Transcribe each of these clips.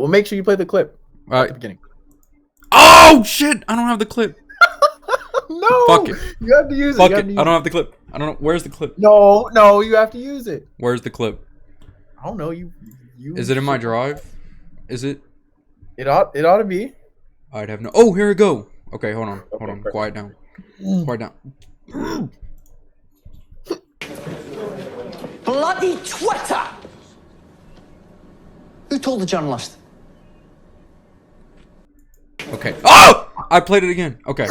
Well, make sure you play the clip at the beginning. Oh shit! I don't have the clip. No, Fuck it. You have to use Fuck it. it. I don't have the clip. I don't know. Where's the clip? No, you have to use it. Where's the clip? I don't know. You. Is it in my drive? Is it? It ought to be. I'd have no. Oh, here we go. Okay, hold on. Okay. Quiet down. Quiet down. Bloody Twitter! Who told the journalist? Okay. Oh! I played it again. Okay.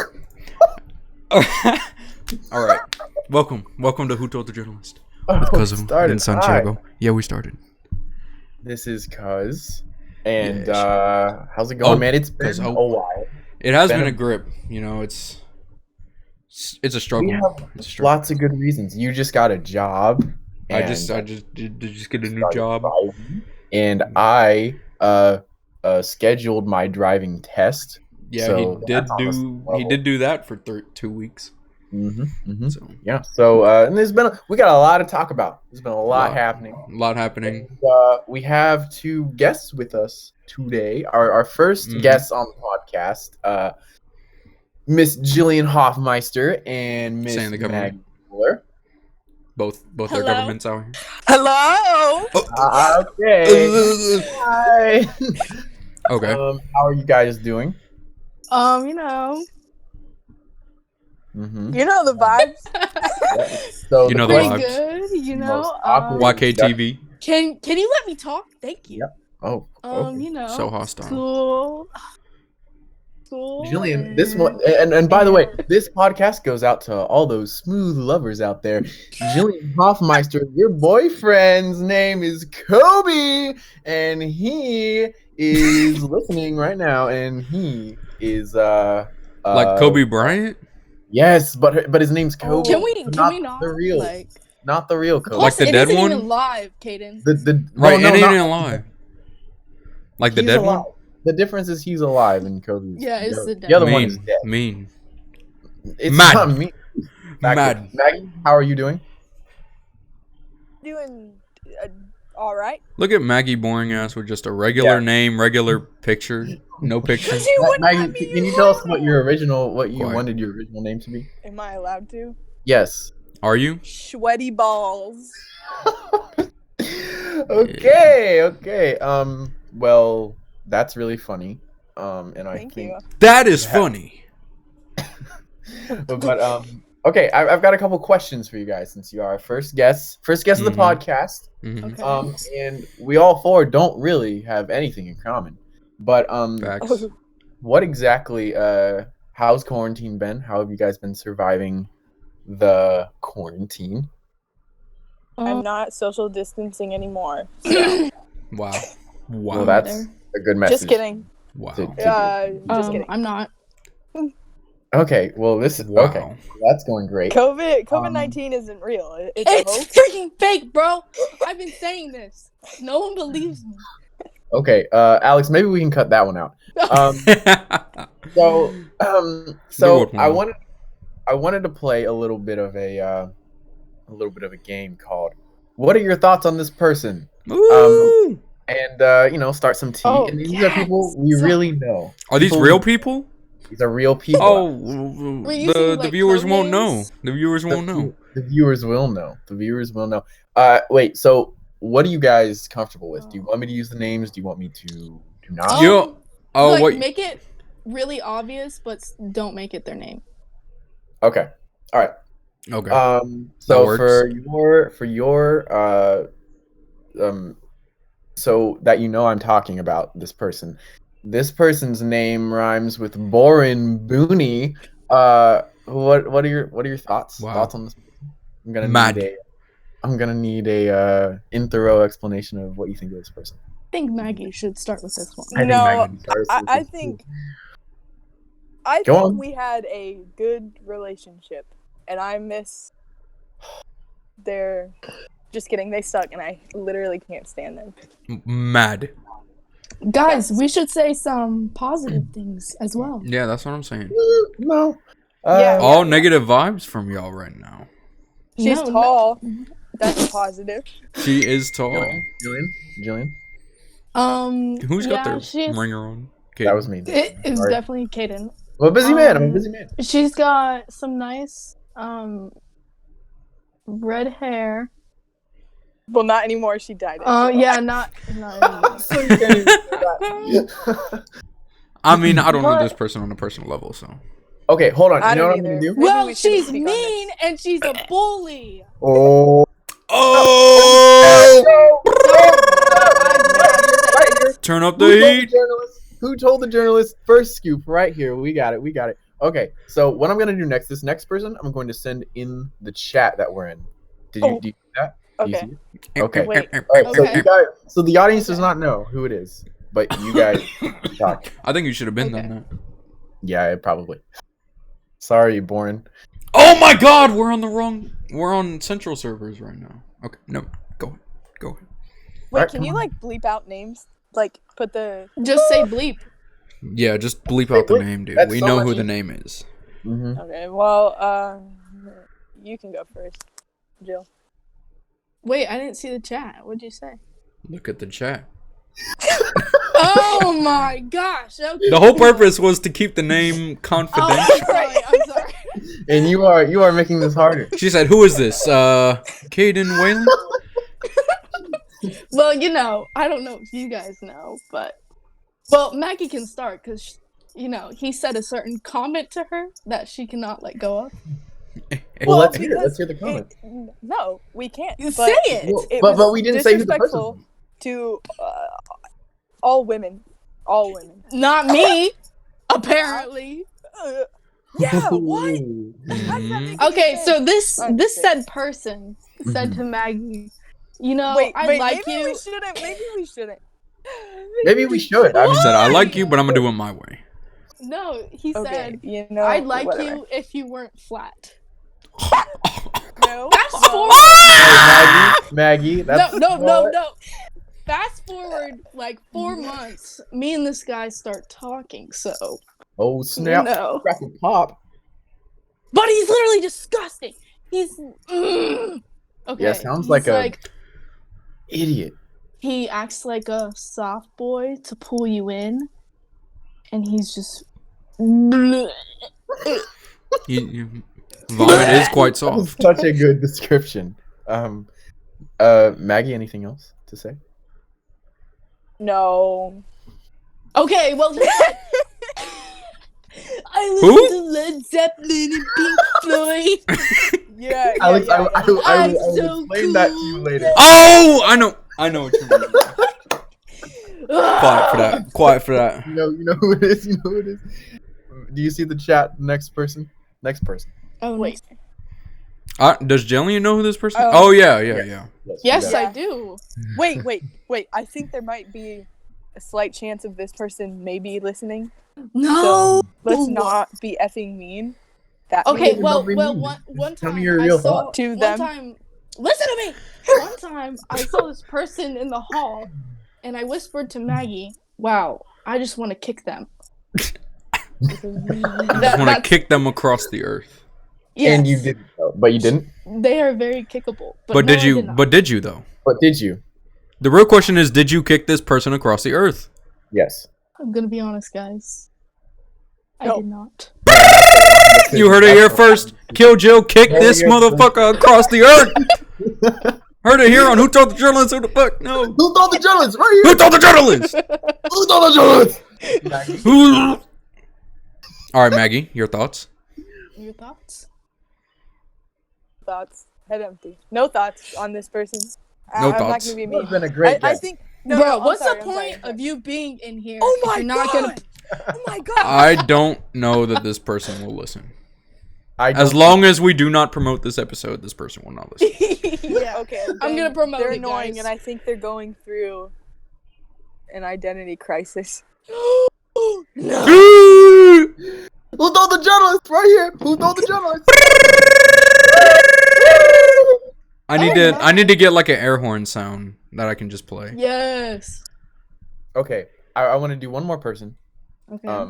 All right. Welcome to Who Told the Journalist with Cuzzo and Santiago. Hi. Yeah, we started. This is Cuz, and how's it going, man? It's been a while. It has been a grip. You know, it's a struggle. We have lots of good reasons. You just got a job. I just get a new job, and I scheduled my driving test. Yeah, so he did do that for 2 weeks. So yeah, so and we got a lot to talk about. There's been a lot happening. And, we have two guests with us today. Our first guests on the podcast, Miss Jillian Hoffmeister and Miss Maggie.Fuller. Both their governments out here. Hello. Okay. Hi. Okay. How are you guys doing? You know. You know the vibes. So you know the vibes. Good. You know. YKTV. Can you let me talk? Thank you. Yep. Oh. Okay. You know. So hostile. Cool. Jillian, this one, and by the way, this podcast goes out to all those smooth lovers out there. Jillian Hoffmeister, your boyfriend's name is Kobe, and he is listening right now, and he is like Kobe Bryant. Yes, but his name's Kobe. Can we not the real, like, not the real Kobe, like the dead one? Even live, Kayden. Right, it ain't alive. Like the dead one. The difference is he's alive and Kobe's. Yeah, it's the dead. The other one is dead. Mean. It's Mad. not mean. Mad. Maggie, how are you doing? Doing all right. Look at Maggie boring ass with just a regular name, regular picture, no picture. Maggie, can you tell us what you wanted your original name to be? Am I allowed to? Yes. Are you? Sweaty balls. Okay. Well, that's really funny. And I Thank think you. That is funny. but okay, I've got a couple questions for you guys since you are our first guests of the podcast. Okay. And we all four don't really have anything in common. But Facts. what exactly how's quarantine been? How have you guys been surviving the quarantine? I'm not social distancing anymore. Wow. Well, that's a good message. Just kidding. Wow. Just kidding. I'm not. Okay, well this is okay. That's going great. COVID-19 isn't real. It's freaking fake, bro. I've been saying this. No one believes me. Okay, Alex, maybe we can cut that one out. So I wanted to play a little bit of a game called "What are your thoughts on this person?" Ooh. And start some tea. And these are people we really know. Are these real people? These are real people. Oh, the viewers won't know. The viewers won't know. The viewers will know. The viewers will know. Wait. So, what are you guys comfortable with? Do you want me to use the names? Do you want me to not? Make it really obvious, but don't make it their name. Okay. All right. Okay. So so that I'm talking about this person. This person's name rhymes with Borin Booney. What are your thoughts? Wow. Thoughts on this? I'm gonna need a in-thorough explanation of what you think of this person. I think Maggie should start with this one. I think we had a good relationship, and I miss their. Just kidding, they suck, and I literally can't stand them. Mad. Guys, we should say some positive things as well. Yeah, that's what I'm saying. No. All negative vibes from y'all right now. She's tall. That's positive. She is tall. Jillian? Who's got yeah, their ringer on? Kayden. That was me. It is definitely Kayden. I'm a busy man. I'm a busy man. She's got some nice red hair. Well, not anymore. She dyed it. Oh, yeah, not anymore. So you can't even say that. I mean, I don't know this person on a personal level, so. Okay, hold on. I You know don't what I'm either. gonna do? Maybe Well, we shouldn't she's speak on mean this. and she's a bully. Oh. Turn up the heat. Who told the journalist? First scoop right here. We got it. Okay, so what I'm gonna do next, this next person, I'm going to send in the chat that we're in. Do you see that? Do you Okay. see it? Okay. Wait. All right, so Okay. you guys, so the audience does not know who it is, but you guys talk. I think you should have been done that. Yeah, probably. Sorry, Born. Oh my God, we're on central servers right now. Okay, no, go ahead. Wait, Alright, can come you on. like bleep out names? Like put the. Just say bleep. Yeah, just bleep out the name, dude. That's We so know much who the easier. name is. Mm-hmm. Okay. Well, you can go first, Jill. Wait, I didn't see the chat. What'd you say? Look at the chat. Oh my gosh. Okay. The whole purpose was to keep the name Oh, confidential. I'm sorry. And you are making this harder. She said, "Who is this? Kayden.whaley?" Well, you know, I don't know if you guys know, but well, Maggie can start because he said a certain comment to her that she cannot let go of. Well, let's because hear the comment. No, we can't. You But say it. Well, it but was we didn't say who the person disrespectful was. to all women. All women. Not me, apparently. Yeah. What? Ooh. How does that make any Okay, sense? so this Understood. said person said to Maggie, Wait, I like maybe you. we shouldn't. Maybe we shouldn't. Maybe we should. I She mean, said, "I like you, but I'm gonna do it my way." No, he Okay, said, you know. I'd like whatever. you if you weren't flat. No. Fast no. forward. Maggie, that's No. Fast forward like 4 months. Me and this guy start talking. So Oh snap! no, Crack and pop. but he's literally disgusting. He's okay. Yeah, sounds he's like a idiot. He acts like a soft boy to pull you in, and he's just. Vomit is quite That was soft. such a good description. Maggie, anything else to say? No. Okay, well. I Who? listen to Led Zeppelin and Pink Floyd. Yeah. Alex, yeah. I I'm will so explain that to you cool. later. Oh, I know what you mean. Quiet for that. You know who it is. You know who it is. Do you see the chat? Next person. Oh Wait. Does Jillian know who this person? Oh. Oh yeah. Yes, Yeah. I do. Wait. I think there might be a slight chance of this person maybe listening. No. Let's not be effing mean. That Okay, mean, well, don't be well, mean. one Tell time me your I real saw thought. To one them. time. Listen to me. One time I saw this person in the hall, and I whispered to Maggie, "Wow, I just want to kick them." I just want to kick them across the earth. Yes, And you didn't, though. But you didn't. They are very kickable. But no, did I you? did not. But did you though? But did you? The real question is, did you kick this person across the earth? Yes. I'm gonna be honest, guys. I No. did not. You heard it here first. Kill Jill, kick this motherfucker across the earth. Heard it here on Who Told the Journalist? Who the fuck? No. Who told the journalist? Right here. Who told the journalist? Who told the journalist? Maggie. Who? All right, Maggie, your thoughts? Your thoughts? Thoughts. Head empty. No thoughts on this person. No I'm not thoughts. gonna be It's mean. been a great I guess. think. Bro, I'm what's sorry, the I'm point sorry. of you being in here? Oh if my you're not god! Oh my god! I don't know that this person will listen. I As don't- long as we do not promote this episode, this person will not listen. Yeah, okay. I'm gonna then promote They're it, annoying, guys. and I think they're going through an identity crisis. Who told the journalist? Right here. Who told the journalist? I need to get like an air horn sound that I can just play. Yes. Okay. I want to do one more person. Okay.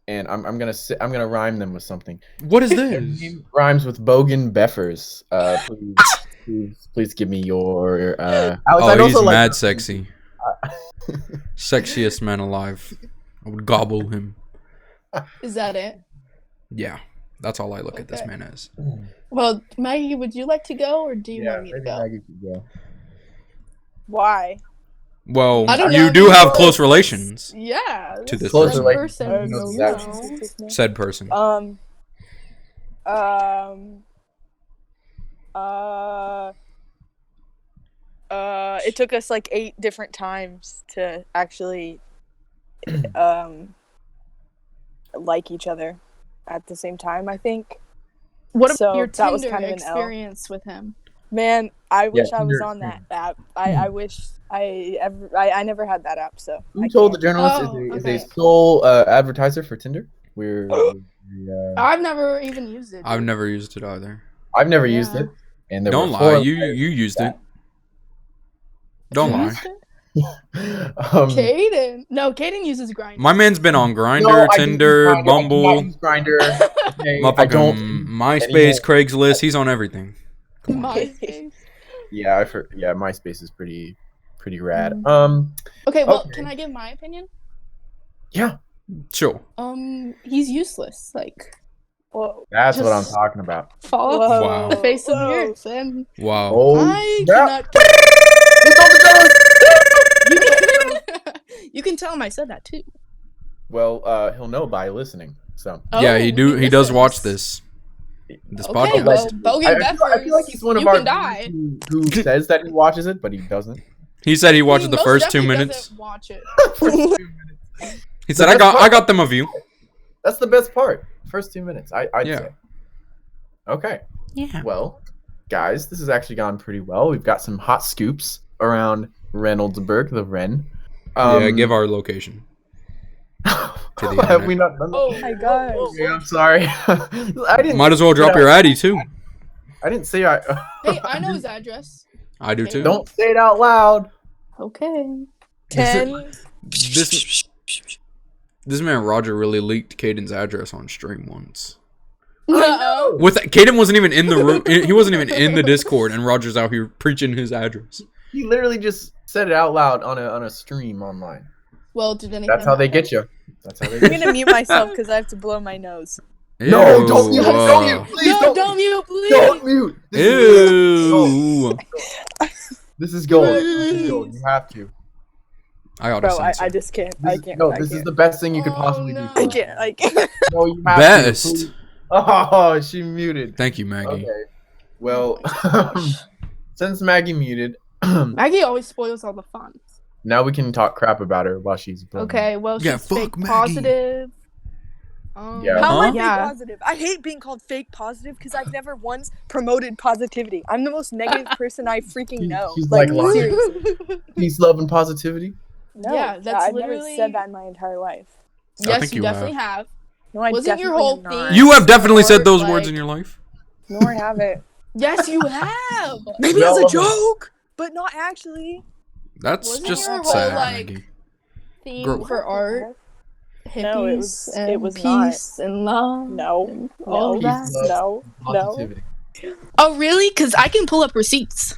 And I'm gonna rhyme them with something. What is Their this? name rhymes with Bogan Beffers. Please give me your. Alex, I'd Oh, he's also mad like, sexy. Sexiest man alive. I would gobble him. Is that it? Yeah, that's all I look at this man as. Well, Maggie, would you like to go, or do you want me to go? Maggie could go. Why? Well, I don't you know, do have because- close relations Yeah. to this Close person. relations. Person, Said person. It took us like 8 different times to actually like each other at the same time, I think. What about So your that was Tinder kind of an L. experience with him? Man, I wish I was Tinder on that app. I wish I never had that app, so Who told the can't. journalist is a sole advertiser for Tinder? I've never even used it. I've never used it either. I've never used it. And there Don't were lie. 4 You used it. Don't lie. Kayden. No, Kayden uses Grindr. My man's been on Grindr, No, Tinder, Bumble, Grinder. Okay, I motherfucking don't. MySpace, Craigslist. He's on everything. MySpace. Yeah, MySpace is pretty rad. Okay, well, Okay. can I give my opinion? Yeah, Sure. He's useless. Like, Whoa. that's what I'm Just- talking about. fall Whoa. off the face of the Whoa. earth, and Wow. Oh, I yeah. cannot. He told the journalist! You can tell him I said that too. Well, he'll know by listening. So Yeah, he does listens. watch this Okay, podcast. well, Bogan I feel like he's one of you our can die. who says that he watches it, but he doesn't. He said he watches He the most first 2 definitely minutes. doesn't watch it. He said, The best I got them a view. That's the best part. First 2 minutes, I'd Yeah. say. Okay. Yeah. Well, guys, this has actually gone pretty well. We've got some hot scoops around Reynoldsburg, the Ren. Yeah, give our location. To the Have we internet. not done that? Oh my gosh. Okay, I'm sorry. I didn't. Might as well drop your Addy too. I didn't say I. Hey, I know his address. I do too. Don't say it out loud. Okay. 10. This man Roger really leaked Kayden's address on stream once. No. With Kayden wasn't even in the room. He wasn't even in the Discord, and Roger's out here preaching his address. He literally just said it out loud on a stream online. Well, did anything? That's how they get you. That's how they I'm get you. gonna mute myself because I have to blow my nose. No, Ew, don't mute. Don't mute. Please No, don't mute, please. Don't mute. Ew. This is gold. This is gold. You have to. I oughta Bro, censor. I just can't. This I is- can't. No, I this can't. is the best thing you could Oh, possibly no. do. I can't. I can't. No, you have Best. to. Please. Oh, she muted. Thank you, Maggie. Okay. Well, gosh. since Maggie muted, Maggie always spoils all the fun. now we can talk crap about her while she's playing. Okay, well, Yeah, she's fake fuck Maggie. positive. Yeah. How am I Yeah. fake positive? I hate being called fake positive because I've never once promoted positivity. I'm the most negative person I freaking know. She's like lying. seriously. Peace, love, and positivity. No, Yeah, that's I've literally- never said that in my entire life. I Yes, think you you definitely have. No, I Wasn't your definitely whole have not. thing- You have definitely said Or, those like- words in your life. No, I haven't. Yes, you have. Maybe No, as a I haven't. joke, but not actually. That's Wasn't just your whole, sad, like, Maggie. Theme Grow for art. Hippies No, it was not. peace and love. No, and no, all that. Peace, love, no, no. Positivity. Oh, really? Because I can pull up receipts.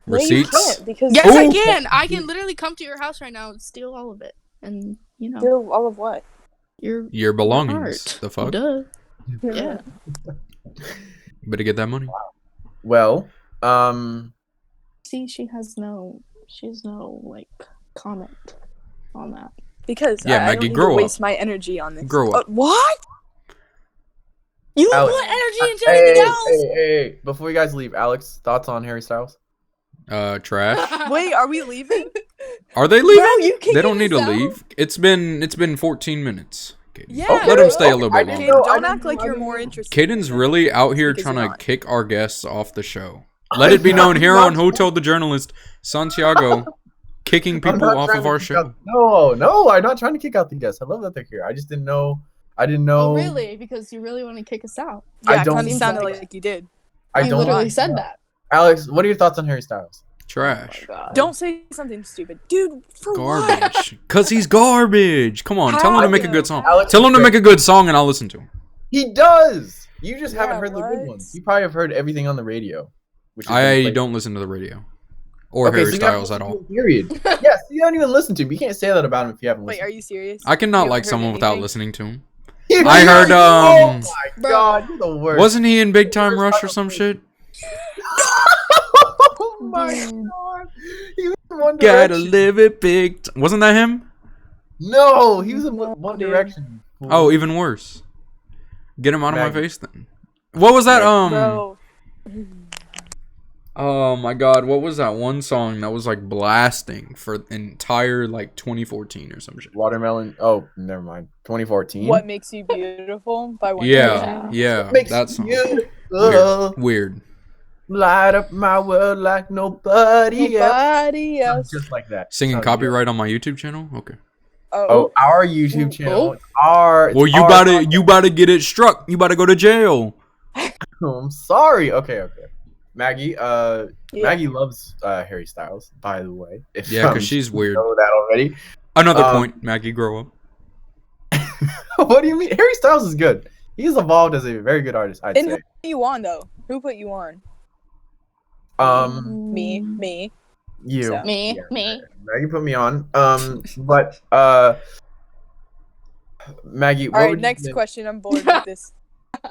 No, you Receipts? can't because Yes, I Ooh. can. I can literally come to your house right now and steal all of it, and you know Still, all of what? Your belongings. art. The fuck? Duh. Yeah. Better get that money. Well, See, she has no like comment on that. Because Yeah, I Maggie, don't need grow to up. waste my energy on this. Grow up. What? You Alex, put energy into hey, anything else? hey, before you guys leave, Alex, thoughts on Harry Styles? Trash. Wait, are we leaving? Are they leaving? Bro, you can They don't need get to us out. leave. It's been 14 minutes. Kaden. Yeah. Let him stay a little I bit didn't longer. know- I Don't didn't act like know- you're more interested. Caden's really out here Because trying you're to not. kick our guests off the show. Let it be known here on Who Told the Journalist, Santiago, kicking I'm people not off trying of to our kick show. out- No, I'm not trying to kick out the guests. I love that they're here. I just didn't know. I didn't know. Oh, really? Because you really want to kick us out? I Yeah, it don't- kind of sounded Like- like you did. I You don't. literally said that. Alex, what are your thoughts on Harry Styles? Trash. Don't say something stupid, dude. For what? Garbage. Cause he's garbage. Come on, tell him to make a good song. Alex Tell him to is make a good song and I'll listen to him. He does. You just haven't Yeah, heard the what? good ones. You probably have heard everything on the radio. Which has been I played. don't listen to the radio. Or Harry Styles at all. Period. Yes, you don't even listen to him. You can't say that about him if you haven't listened. Wait, are you serious? I cannot like someone without listening to him. I heard, oh my god, you're the worst. Wasn't he in Big Time Rush or some shit? Oh my god. He was in One Gotta Direction. live it big. Wasn't that him? No, he was in One Direction. Oh, even worse. Get him out of my face then. What was that? Bro. Oh my god, what was that one song that was like blasting for entire like 2014 or some shit? Watermelon. Oh, never mind. 2014. What Makes You Beautiful by One Yeah, Direction. yeah, that song. Weird. Light up my world like nobody else. Just like that. Singing copyright on my YouTube channel? Okay. Oh, our YouTube channel. Our. Well, you about to get it struck. You about to go to jail. I'm sorry. Okay. Maggie, Maggie loves Harry Styles, by the way. Yeah, because she's weird. You know that already. Another point, Maggie, grow up. What do you mean? Harry Styles is good. He's evolved as a very good artist, I'd say. Who put you on, though? Who put you on? Me. You. So. Me. Maggie put me on. But Maggie. All right, next question. I'm bored with this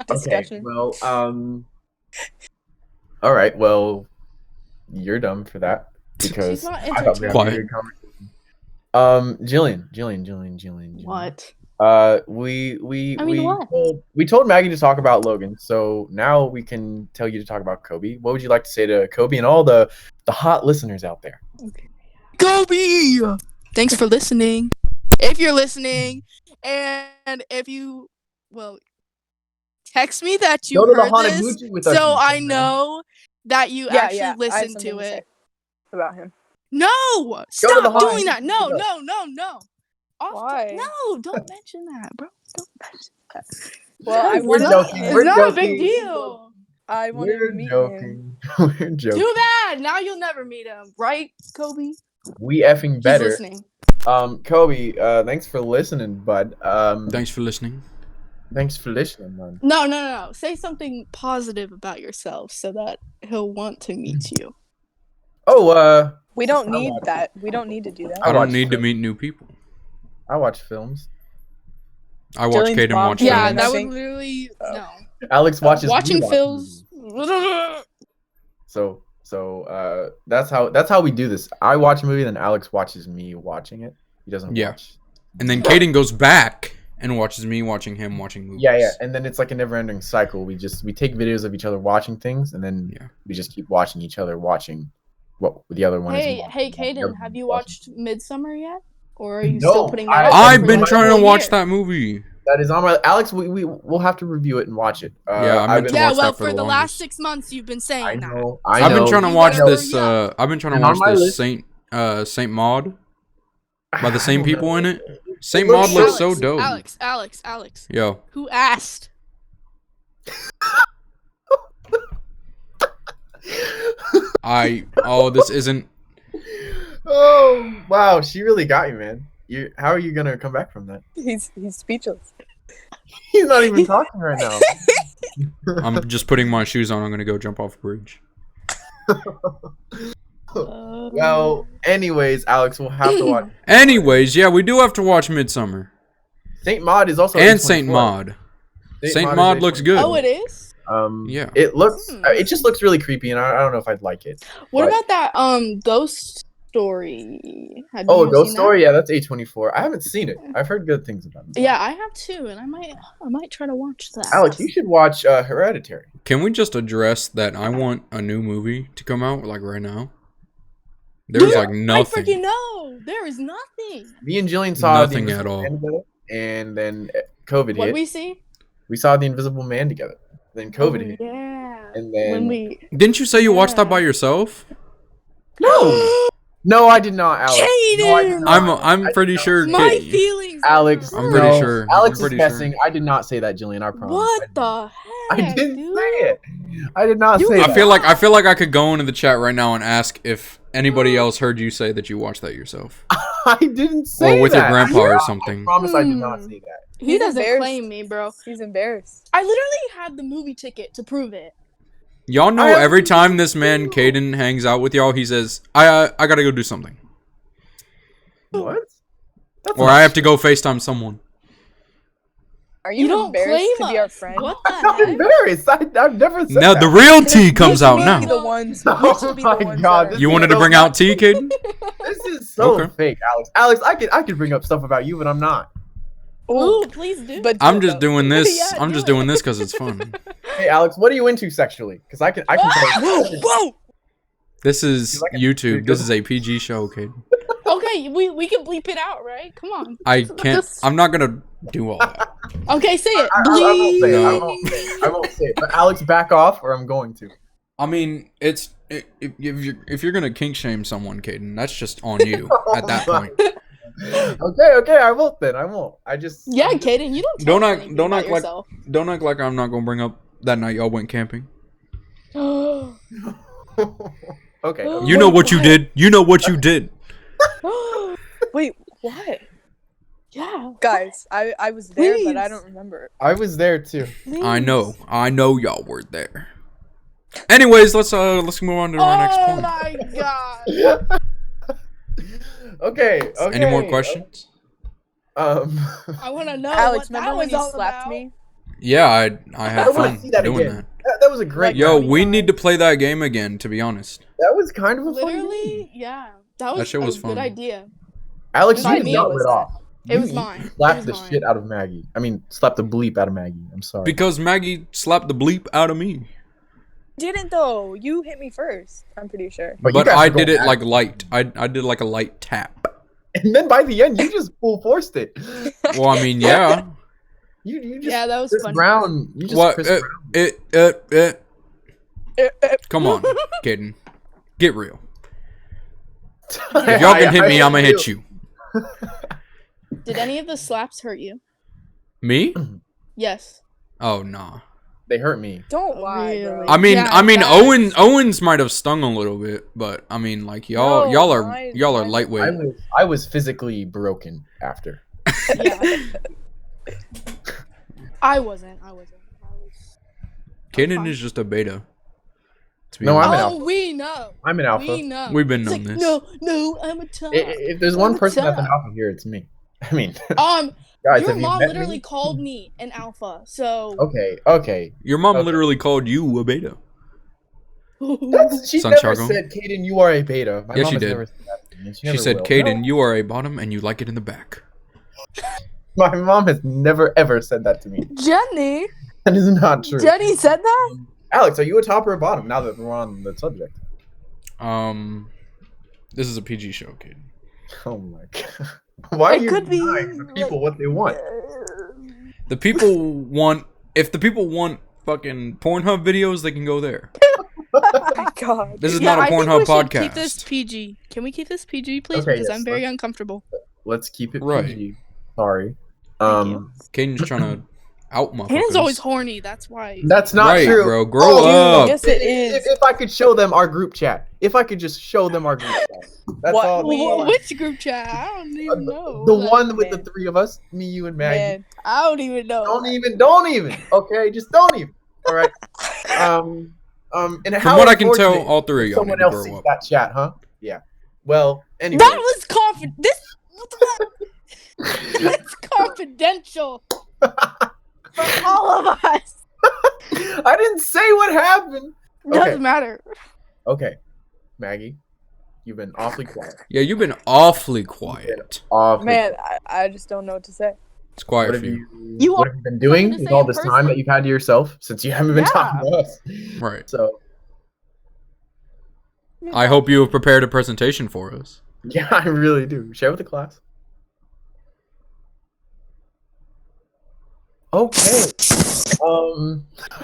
discussion. Okay, well, all right, well, you're dumb for that because I thought we had a good conversation. Jillian. What? We told Maggie to talk about Logan, so now we can tell you to talk about Kobe. What would you like to say to Kobe and all the hot listeners out there? Okay. Kobe, thanks for listening. If you're listening, and if you text me that you heard this, so I know that you actually listened to it. About him. No! Stop doing that! No! Why? No, don't mention that, bro. Don't mention that. Well, we're joking. It's not a big deal. I want to meet him. We're joking. Too bad. Now you'll never meet him, right, Kobe? We effing better. He's listening. Kobe, thanks for listening, bud. Thanks for listening. Thanks for listening, man. No. Say something positive about yourself so that he'll want to meet you. Oh, we don't need that. We don't need to do that. I don't need to meet new people. I watch films. I watch Kayden watch films. Yeah, that would literally no. Alex watches watching films. So that's how we do this. I watch a movie, then Alex watches me watching it. He doesn't watch. And then Kayden goes back and watches me watching him watching movies. Yeah. And then it's like a never-ending cycle. We take videos of each other watching things, and then we just keep watching each other watching what the other one is. Hey, Kayden, have you watched Midsummer yet? Or are you still putting that out? I've been trying to watch that movie. That is on my Alex. We'll have to review it and watch it. For the last 6 months you've been saying that. I've been trying to watch this. I've been trying to watch this Saint Maud by the same people in it. Saint Maud looks so dope. Alex. Yo. Who asked? This isn't. Oh wow, she really got you, man. How are you gonna come back from that? He's speechless. He's not even talking right now. I'm just putting my shoes on. I'm gonna go jump off a bridge. Well, anyways, Alex, we'll have to watch. Anyways, yeah, we do have to watch Midsummer. Saint Maud is also Saint Maud. Saint Maud looks good. Oh, it is. Yeah. It looks. It just looks really creepy, and I don't know if I'd like it. What about that Ghost Story? Ghost Story. Yeah, that's A24. I haven't seen it. I've heard good things about it. Yeah, I have too, and I might try to watch that. Alex, you should watch Hereditary. Can we just address that? I want a new movie to come out like right now. There's like nothing. I freaking know. There is nothing. Me and Jillian saw nothing the at all, together, and then COVID hit. What did we see? We saw The Invisible Man together. Then COVID hit. Yeah. And then didn't you say you watched that by yourself? No, I did not, Alex. Kayden! No, I'm pretty sure. My feelings, Alex. I'm pretty sure. Alex is guessing. I did not say that, Jillian. I promise. What the heck? I didn't say it. I did not say that. I feel like I could go into the chat right now and ask if anybody else heard you say that you watched that yourself. I didn't say that. Or with your grandpa or something. I promise I did not say that. He doesn't claim me, bro. He's embarrassed. I literally had the movie ticket to prove it. Y'all know every time this man Kayden hangs out with y'all, he says, I gotta go do something. What? Or I have to go FaceTime someone. Are you embarrassed to be our friend? What the I'm heck? embarrassed. I've never said Now that. the real tea comes out now. Oh my god. You wanted to bring out tea, Kayden? This is so fake, Alex. Alex, I could bring up stuff about you, but I'm not. Ooh, please do. But I'm just doing this. I'm just doing this because it's fun. Hey, Alex, what are you into sexually? Because I can tell you. Whoa! This is YouTube. This is a PG show, Kayden. Okay, we can bleep it out, right? Come on. I can't. I'm not gonna do all that. Okay, say it. I won't say it. But Alex, back off, or I'm going to. I mean, if you're gonna kink shame someone, Kayden, that's just on you at that point. Okay, I won't then. I won't. Yeah, Kayden, you don't act like I'm not gonna bring up that night y'all went camping. Okay. You know what you did. You know what you did. Wait, what? Yeah. Guys, I was there, but I don't remember. I was there too. Please. I know y'all were there. Anyways, let's move on to our next point. Oh my god. Okay. Any more questions? I want to know. Alex, what remember that when was you all slapped about? me? Yeah, I had I wanna fun see that doing again. that. That was a great. Yo, time. we need to play that game again. To be honest, That was kind of a fun game. Literally, yeah. That That shit was a fun. good idea. Alex, By you me, did not it was let off. It was mine. Slapped the shit out of Maggie. I mean, slapped the bleep out of Maggie. I'm sorry. because Maggie slapped the bleep out of me. Didn't though. You hit me first. I'm pretty sure. you But guys I were going did it at like light. I did like a light tap. And then by the end, you just full forced it. Well, I mean, yeah. You just Yeah, that was Chris funny. Brown. You just What? Chris Brown. Come on, Kayden. Get real. If If y'all can hit me, I'm gonna hit you. Did any of the slaps hurt you? Me? Yes. Oh nah. They hurt me. Don't lie, bro. Really? I mean, Yeah, Owens might have stung a little bit, but I mean, like y'all are mine- lightweight. I was physically broken after. Yeah. I wasn't. Kayden is just a beta. No, I'm an Oh, alpha. we know. I'm an alpha. We know. We've been It's knowing like, this. No, I'm a top. If there's one person that's an alpha here, it's me. I mean, guys, Your have you mom met literally me? called me an alpha, so. Okay. Your mom literally called you a beta. She Santiago? never said, Kayden, you are a beta. My Yes, mom she has did. never said that to me, and She never said, will. Kayden, you are a bottom and you like it in the back. My mom has never ever said that to me. Jenny? That is not true. Jenny said that? Alex, are you a top or a bottom? Now that we're on the subject. This is a PG show, Kayden. Oh my god. Why are It you could be, denying the people what they want? The people want. If the people want fucking Pornhub videos, they can go there. Oh my god. This is not a Pornhub podcast. Keep this PG. Can we keep this PG, please? Okay, Because yes, I'm very let's- uncomfortable. Let's keep it Right. PG. Sorry. you. Kayden's trying to out motherfuckers. Hayden's always horny. That's why. That's not right, true. bro. Grow up. Yes, it is. If I could show them our group chat. If I could just show them our group chat. That's What? all. Which group chat? I don't even know. The Like, one with the man. three of us, me, you, and Maggie. Man, I don't even know. Don't even. Okay, just don't even. All right. And From what I can tell, all three of y'all need someone to else grow sees up. that chat, huh? Yeah. Well, anyway. That was confident. What the fuck? That's confidential for all of us. I didn't say what happened. Doesn't matter. Okay, Maggie, you've been awfully quiet. Yeah, you've been awfully quiet. man, I just don't know what to say. It's quiet What for have you. you, what have you been doing to with say all in this person. time that you've had to yourself since you haven't been talking to us? Right. So, I hope you have prepared a presentation for us. yeah, I really do. Share with the class. Okay. All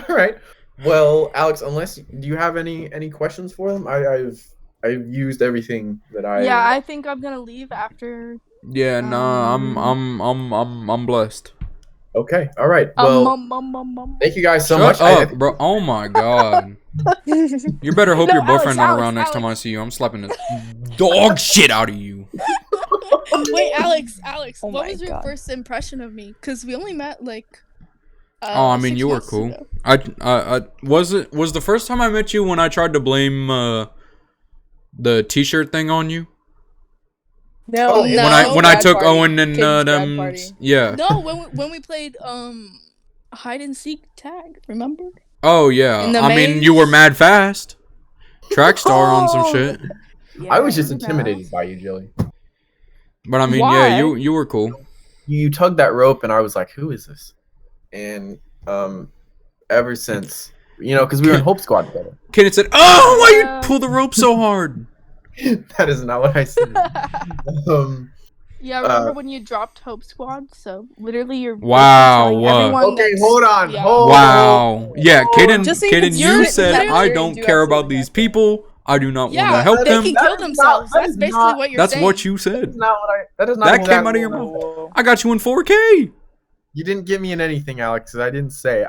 right. Well, Alex, do you have any questions for them? I've used everything that I. Yeah, I think I'm gonna leave after. Yeah, nah, I'm blessed. Okay. All right. Well, thank you guys so much. Shut up, bro. Oh my god. You better hope No, your boyfriend not Alex, around next time I see you. I'm slapping the dog shit out of you. Wait, Alex, Oh what my was your God. first impression of me? Because we only met like Oh, I mean, you were cool. Ago. Was the first time I met you when I tried to blame the T-shirt thing on you? No, when I took Owen and them. Yeah. No, when we played hide and seek tag, remember? Oh yeah. I mean, you were mad fast. Track star on some shit. Yeah, I was just intimidated by you, Jilly. But I mean, yeah, you were cool. You tugged that rope, and I was like, "Who is this?" And ever since, because we were in Hope Squad together. Kayden said, "Oh, why you pull the rope so hard?" That is not what I said. Yeah, remember when you dropped Hope Squad? So literally, you're Okay, hold on. Yeah. Wow. Yeah, Kayden, you you're said I don't care about these people. I do not want to help them. They can kill themselves. That's basically what you're saying. That's what you said. That came out of your mouth. I got you in 4K. You didn't get me in anything, Alex. I didn't say.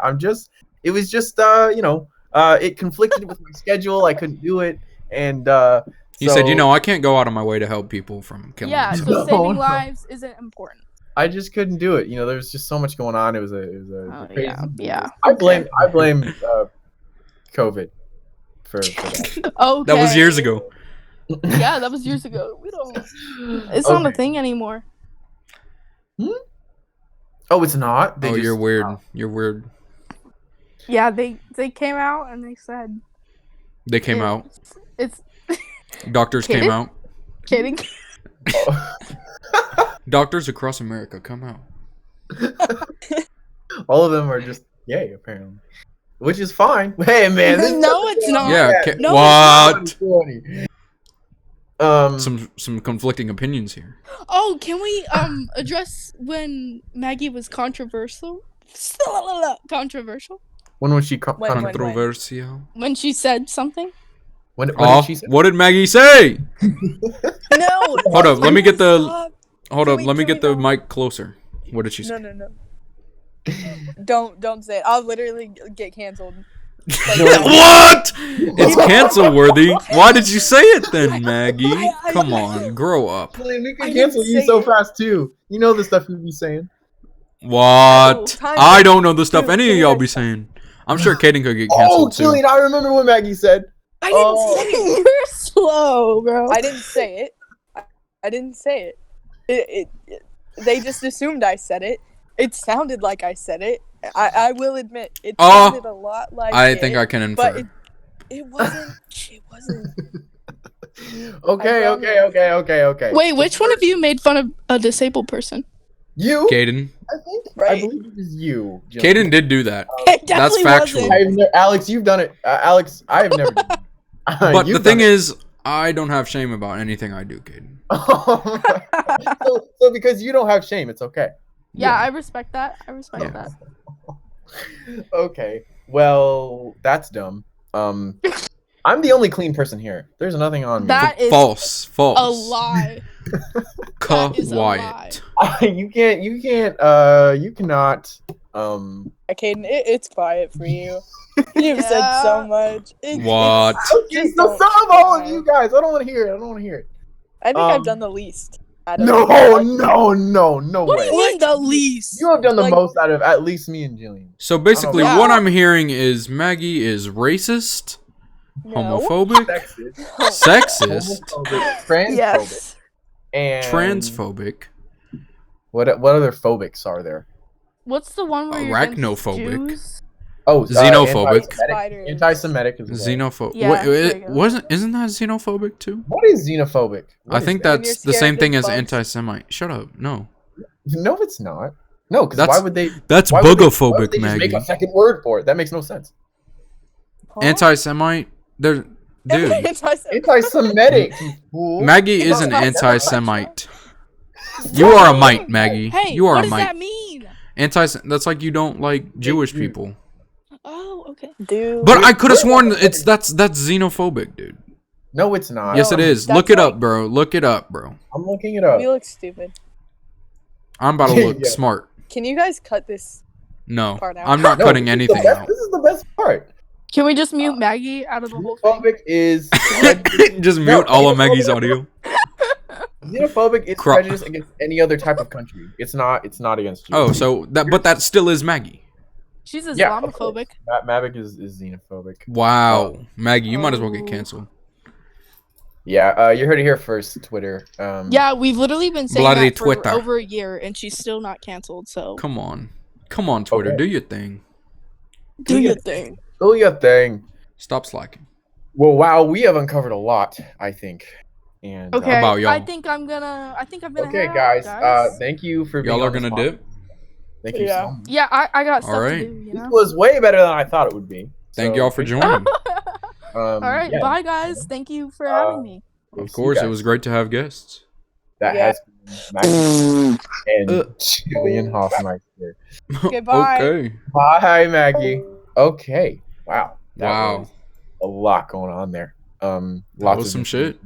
It was just it conflicted with my schedule. I couldn't do it, and you said, I can't go out of my way to help people from killing themselves. So saving lives isn't important. I just couldn't do it. There was just so much going on. It was a crazy. Yeah. I blame COVID for that. Okay. That was years ago. Yeah, that was years ago. It's not a thing anymore. Oh, it's not. You're weird. You're weird. Yeah, they came out and they said. They came out. It's. Doctors came out. Kidding. Doctors across America come out. All of them are just gay, apparently, which is fine. Hey, man. No, it's not. Yeah. No, what? It's not. Some conflicting opinions here. Oh, can we address when Maggie was controversial? Controversial. When was she controversial? When she said something. What did she say? What did Maggie say? No. Hold up. Let me get the. Hold up. Let me get the mic closer. What did she say? No. Don't say it. I'll literally get canceled. What? It's cancel worthy. Why did you say it then, Maggie? Come on, grow up. We can cancel you so fast too. You know the stuff you be saying. What? I don't know the stuff any of y'all be saying. I'm sure Kayden could get canceled too. Julian, I remember what Maggie said. I didn't say it. You're slow, bro. I didn't say it. I didn't say it. They just assumed I said it. It sounded like I said it. I will admit it sounded a lot like I think I can infer. But it wasn't. It wasn't. Okay. Wait, which one of you made fun of a disabled person? You, Kayden. I think. Right. I believe it was you. Kayden did do that. That's factual. Alex, you've done it. Alex, I have never done it. But the thing is, I don't have shame about anything I do, Kayden. So because you don't have shame, it's okay. Yeah, I respect that. That. Okay. Well, that's dumb. I'm the only clean person here. There's nothing on me. That is false. A lie. Quiet. You cannot. Kayden, it's quiet for you. You've said so much. What? Okay, so some of all of you guys. I don't want to hear it. I think I've done the least. No way. What do you mean the least? You have done the most out of at least me and Jillian. So basically, what I'm hearing is Maggie is racist, homophobic, sexist, transphobic, yes. and transphobic. What other phobics are there? What's the one where arachnophobic? Jews? Oh, xenophobic. Anti-Semitic is xenophobic. Yeah, Isn't that xenophobic too? What is xenophobic? I think that's the same thing as anti-Semite. Shut up. No, it's not. No, because why would they? That's bugophobic, Maggie. Just make a second word for it. That makes no sense. Huh? Anti-Semite. Dude. Anti-Semitic. Maggie is an anti-Semite. You are a mite, Maggie. Hey, you are what a does mite. that mean? That's like you don't like Jewish people. Oh, okay. Dude. But I could have sworn that's xenophobic, dude. No, it's not. Yes, it is. Look it up, bro. Look it up, bro. I'm looking it up. You look stupid. I'm about to look smart. Can you guys cut this part out? I'm not cutting anything out. This is the best part. Can we just mute Maggie out of the whole thing? Xenophobic is just mute all of Maggie's audio. Xenophobic is prejudice against any other type of country. It's not against you. Oh, so but that still is Maggie. She's Islamophobic. Mavic is xenophobic. Wow, Maggie, you might as well get canceled. Yeah, you heard it here first, Twitter. Yeah, we've literally been saying Bloody that for Twitter. over a year, and she's still not canceled. So come on, Twitter, do your thing. Do your thing. Do your thing. Stop slacking. Well, wow, we have uncovered a lot, I think. And Okay, how about y'all? I think I'm gonna. Okay, guys. Thank you for being. Y'all are gonna dip. Thank you so much. Yeah, I got stuff right. to do. You know? This was way better than I thought it would be. Thank y'all for joining. All right, bye guys. Thank you for having me. Of course, it was great to have guests. That has been Maggie and Jillian Hoffman here. Okay, bye. Okay. Bye, Maggie. Okay. Wow. Wow. Was a lot going on there. Lots of some shit.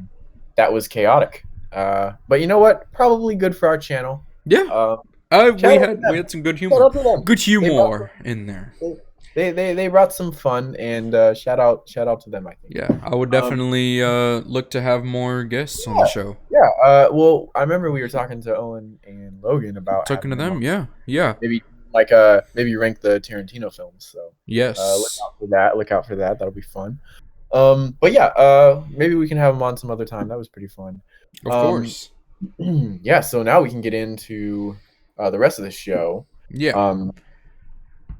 That was chaotic. But you know what? Probably good for our channel. Yeah. We had some good humor. Good humor in there. They brought some fun, and shout out to them, I think. Yeah, I would definitely look to have more guests on the show. Yeah. Well, I remember we were talking to Owen and Logan about talking to them. Yeah. Maybe rank the Tarantino films. So yes. Look out for that. That'll be fun. But yeah. Maybe we can have them on some other time. That was pretty fun. Of course. Yeah. So now we can get into the rest of the show. Yeah.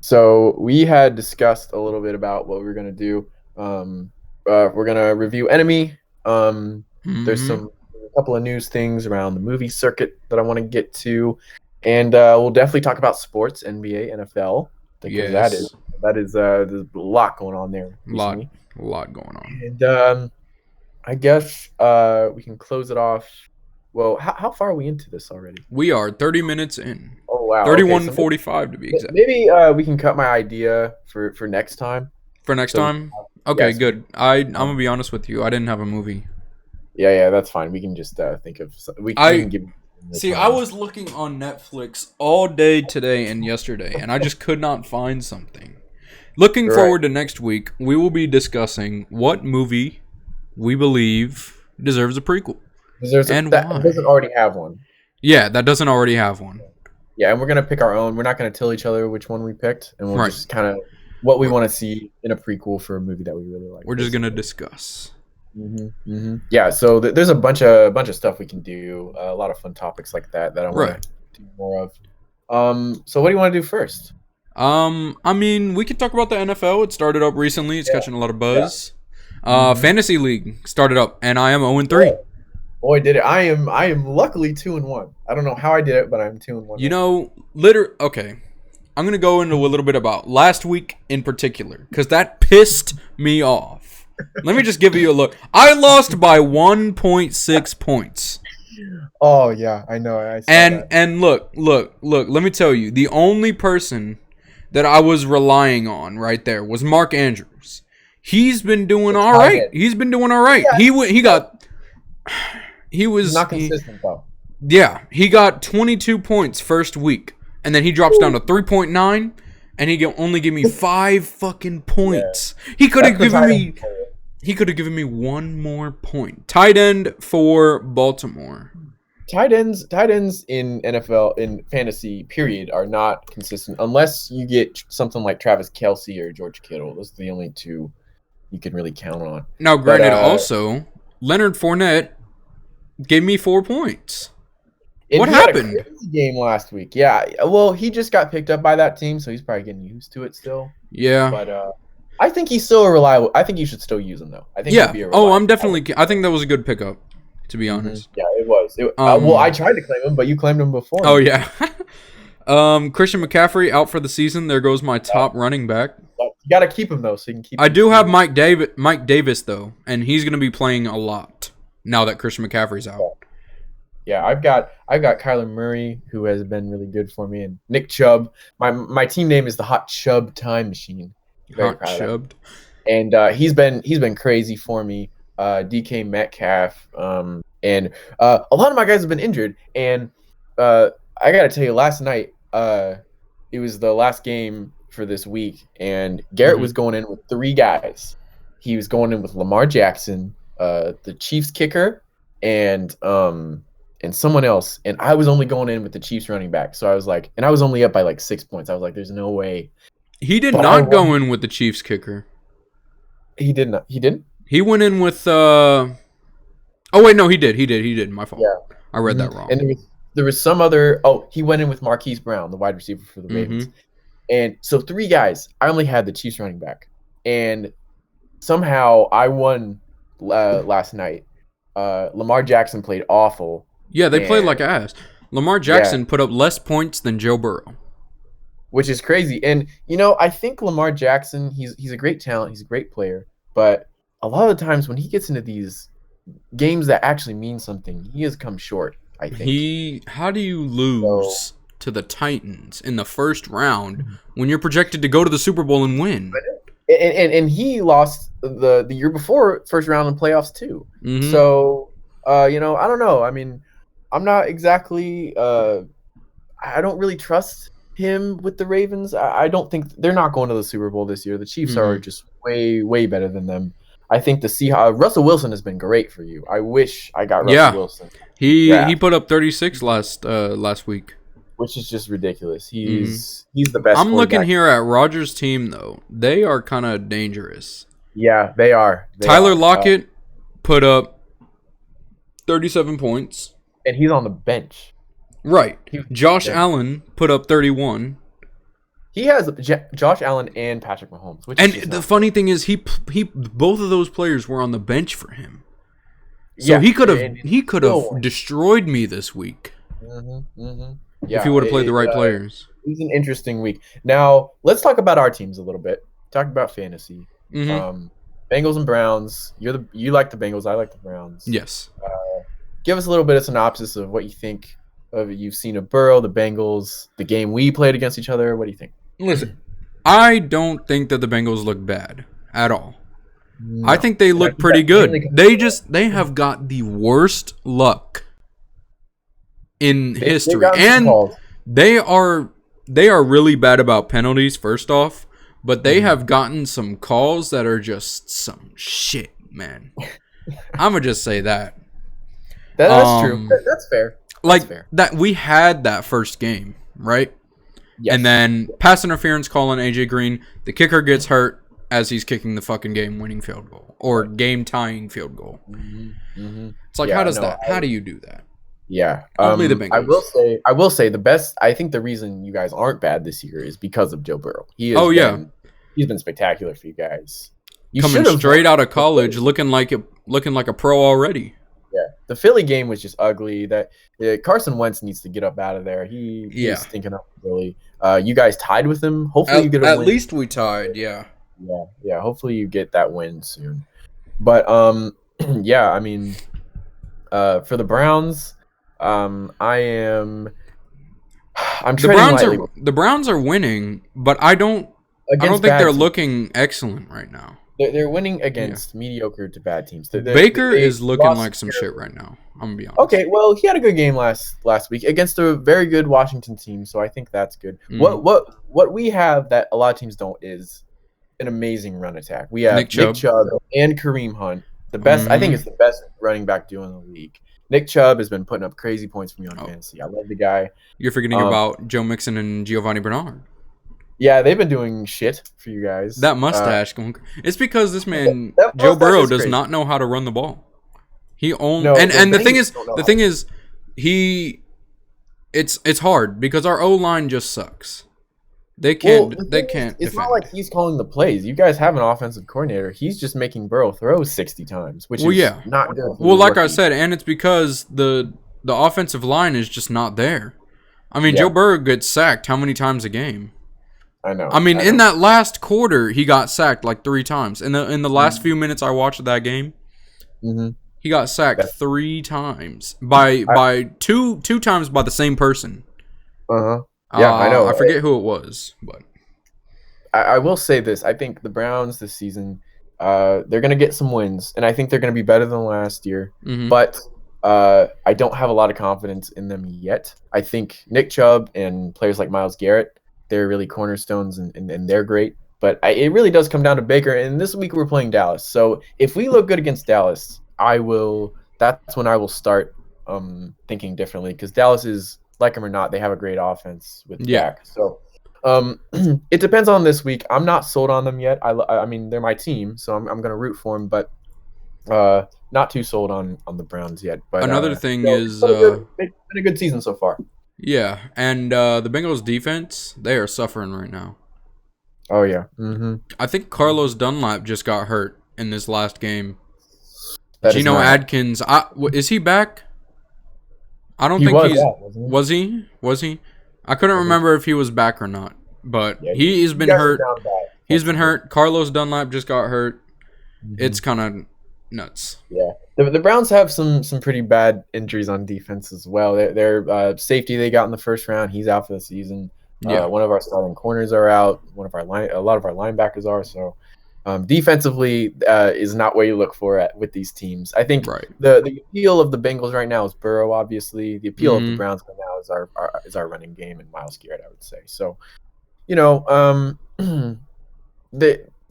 So we had discussed a little bit about what we were gonna do. We're gonna review Enemy. There's a couple of news things around the movie circuit that I want to get to, and we'll definitely talk about sports, NBA, NFL. Because that is there's a lot going on there. A lot going on. And I guess we can close it off. Well, how far are we into this already? We are 30 minutes in. Oh, wow. 31:45 to be exact. Maybe we can cut my idea for next time. For next time? Okay, good. I'm going to be honest with you. I didn't have a movie. Yeah, that's fine. We can just think of... We can give... See, I was looking on Netflix all day today and yesterday, and I just could not find something. Looking forward to next week, we will be discussing what movie we believe deserves a prequel. That doesn't already have one. Yeah, that doesn't already have one. Yeah, and we're gonna pick our own. We're not gonna tell each other which one we picked, and we'll just kind of what we want to see in a prequel for a movie that we really like. We're just gonna discuss. Yeah, so there's a bunch of stuff we can do. A lot of fun topics like that I want to do more of. So what do you want to do first? I mean, we could talk about the NFL. It started up recently. It's catching a lot of buzz. Fantasy League started up, and I am 0-3. Boy, did it! I am luckily 2-1. I don't know how I did it, but I'm 2-1. You know, okay. I'm gonna go into a little bit about last week in particular because that pissed me off. Let me just give you a look. I lost by 1.6 points. Oh yeah, I know. I saw that. And look. Let me tell you, the only person that I was relying on right there was Mark Andrews. He's been doing all right. Yeah. He was not consistent though. Yeah, he got 22 points first week, and then he drops down to 3.9, and he can only give me 5 fucking points. Yeah. He could have given me one more point. Tight end for Baltimore. Tight ends in NFL in fantasy period are not consistent unless you get something like Travis Kelce or George Kittle. Those are the only two you can really count on. Now, granted, also Leonard Fournette gave me 4 points. What happened? Had a crazy game last week. Yeah, well, he just got picked up by that team, so he's probably getting used to it still. Yeah, but I think he's still a reliable. I think you should still use him though. I think. Yeah. I'm definitely. I think that was a good pickup, to be honest. Yeah, it was. Well, I tried to claim him, but you claimed him before. Oh yeah. Christian McCaffrey out for the season. There goes my top running back. Well, you got to keep him though, so you can keep. I do have Mike Davis though, and he's going to be playing a lot now that Christian McCaffrey's out. Yeah, I've got Kyler Murray, who has been really good for me, and Nick Chubb. My team name is the Hot Chubb Time Machine. Hot Chubbed. And he's been crazy for me. DK Metcalf, and a lot of my guys have been injured. And I gotta tell you, last night it was the last game for this week, and Garrett was going in with 3 guys. He was going in with Lamar Jackson, the Chiefs kicker, and someone else, and I was only going in with the Chiefs running back. So I was like, and I was only up by like 6 points. I was like, there's no way He did not go in with the Chiefs kicker. He did not. He didn't? He went in with oh wait, no, he did. My fault. Yeah. I read that wrong. And there was some other he went in with Marquise Brown, the wide receiver for the Ravens. And so 3 guys. I only had the Chiefs running back. And somehow I won last night. Lamar Jackson played awful. Yeah, they played like ass. Lamar Jackson put up less points than Joe Burrow. Which is crazy. And, I think Lamar Jackson, he's a great talent. He's a great player. But a lot of the times when he gets into these games that actually mean something, he has come short, I think. How do you lose to the Titans in the first round when you're projected to go to the Super Bowl and win? And he lost the year before, first round in playoffs too. So, I don't know. I mean, I'm not exactly I don't really trust him with the Ravens. I don't think they're not going to the Super Bowl this year. The Chiefs are just way better than them. I think the Seahawks. Russell Wilson has been great for you. I wish I got Russell Wilson. He put up 36 last week, which is just ridiculous. He's the best. I'm looking here at Rodgers' team though. They are kind of dangerous. Yeah, they are. Tyler Lockett put up 37 points, and he's on the bench. Right. Josh Allen put up 31. He has Josh Allen and Patrick Mahomes. And the funny thing is, he both of those players were on the bench for him. So he could have destroyed me this week if he would have played the right players. It was an interesting week. Now let's talk about our teams a little bit. Talk about fantasy. Bengals and Browns. You like the Bengals. I like the Browns. Yes. Give us a little bit of synopsis of what you think. You've seen of Burrow, the Bengals, the game we played against each other. What do you think? Listen, I don't think that the Bengals look bad at all. No, I think they look pretty good. They have got the worst luck in history, and they are really bad about penalties. First off, but they have gotten some calls that are just some shit, man. I'm gonna just say that. That's true. That's fair. Like that, we had that first game, right? Yes. And then pass interference call on AJ Green. The kicker gets hurt as he's kicking the fucking game-winning field goal or game-tying field goal. It's like, how do you do that? Yeah, only the Bengals. I will say the best. I think the reason you guys aren't bad this year is because of Joe Burrow. He's been spectacular for you guys. Coming straight out of college, looking like a pro already. Yeah, the Philly game was just ugly. Carson Wentz needs to get up out of there. He's stinking up Philly. You guys tied with him. Hopefully you get a win. At least we tied. Yeah. Yeah. Hopefully you get that win soon. But yeah. I mean, for the Browns, I'm the Browns are winning, but I don't think they're looking excellent right now. They're winning against mediocre to bad teams. Baker is looking like some shit right now. I'm gonna be honest. Okay, well, he had a good game last week against a very good Washington team, so I think that's good. What we have that a lot of teams don't is an amazing run attack. We have Nick Chubb and Kareem Hunt, the best. I think it's the best running back duo in the league. Nick Chubb has been putting up crazy points for me on fantasy. I love the guy. You're forgetting about Joe Mixon and Giovanni Bernard. Yeah, they've been doing shit for you guys. That mustache going. It's because this man Joe Burrow does not know how to run the ball. He only and the thing is it's hard because our O-line just sucks. They can't It's not like he's calling the plays. You guys have an offensive coordinator. He's just making Burrow throw 60 times, which is not good. Well, like I said, and it's because the offensive line is just not there. I mean, Joe Burrow gets sacked how many times a game? I know. I mean, in that last quarter, he got sacked like 3 times. In the last few minutes I watched that game, he got sacked 3 times by two times by the same person. Yeah, I know. I forget who it was, but I will say this: I think the Browns this season, they're gonna get some wins, and I think they're gonna be better than last year. But I don't have a lot of confidence in them yet. I think Nick Chubb and players like Myles Garrett, they're really cornerstones, and they're great. But it really does come down to Baker. And this week we're playing Dallas. So if we look good against Dallas, that's when I will start thinking differently. Because Dallas is, like them or not, they have a great offense with Dak. So It depends on this week. I'm not sold on them yet. I mean, they're my team, so I'm going to root for them, but not too sold on the Browns yet. But another thing it's is, been a good season so far. yeah, and the Bengals defense, they are suffering right now. Oh yeah. I think Carlos Dunlap just got hurt in this last game. That Geno Adkins, is he back? I don't think he's. Was he? I couldn't remember if he was back or not. But he's been hurt. He's been hurt. Carlos Dunlap just got hurt. It's kind of nuts. Yeah. The Browns have some pretty bad injuries on defense as well. Their safety they got in the first round, he's out for the season. Yeah. One of our starting corners are out. A lot of our linebackers are. So defensively is not what you look for with these teams. I think the appeal of the Bengals right now is Burrow, obviously. The appeal of the Browns right now is our running game and Myles Garrett, I would say. So,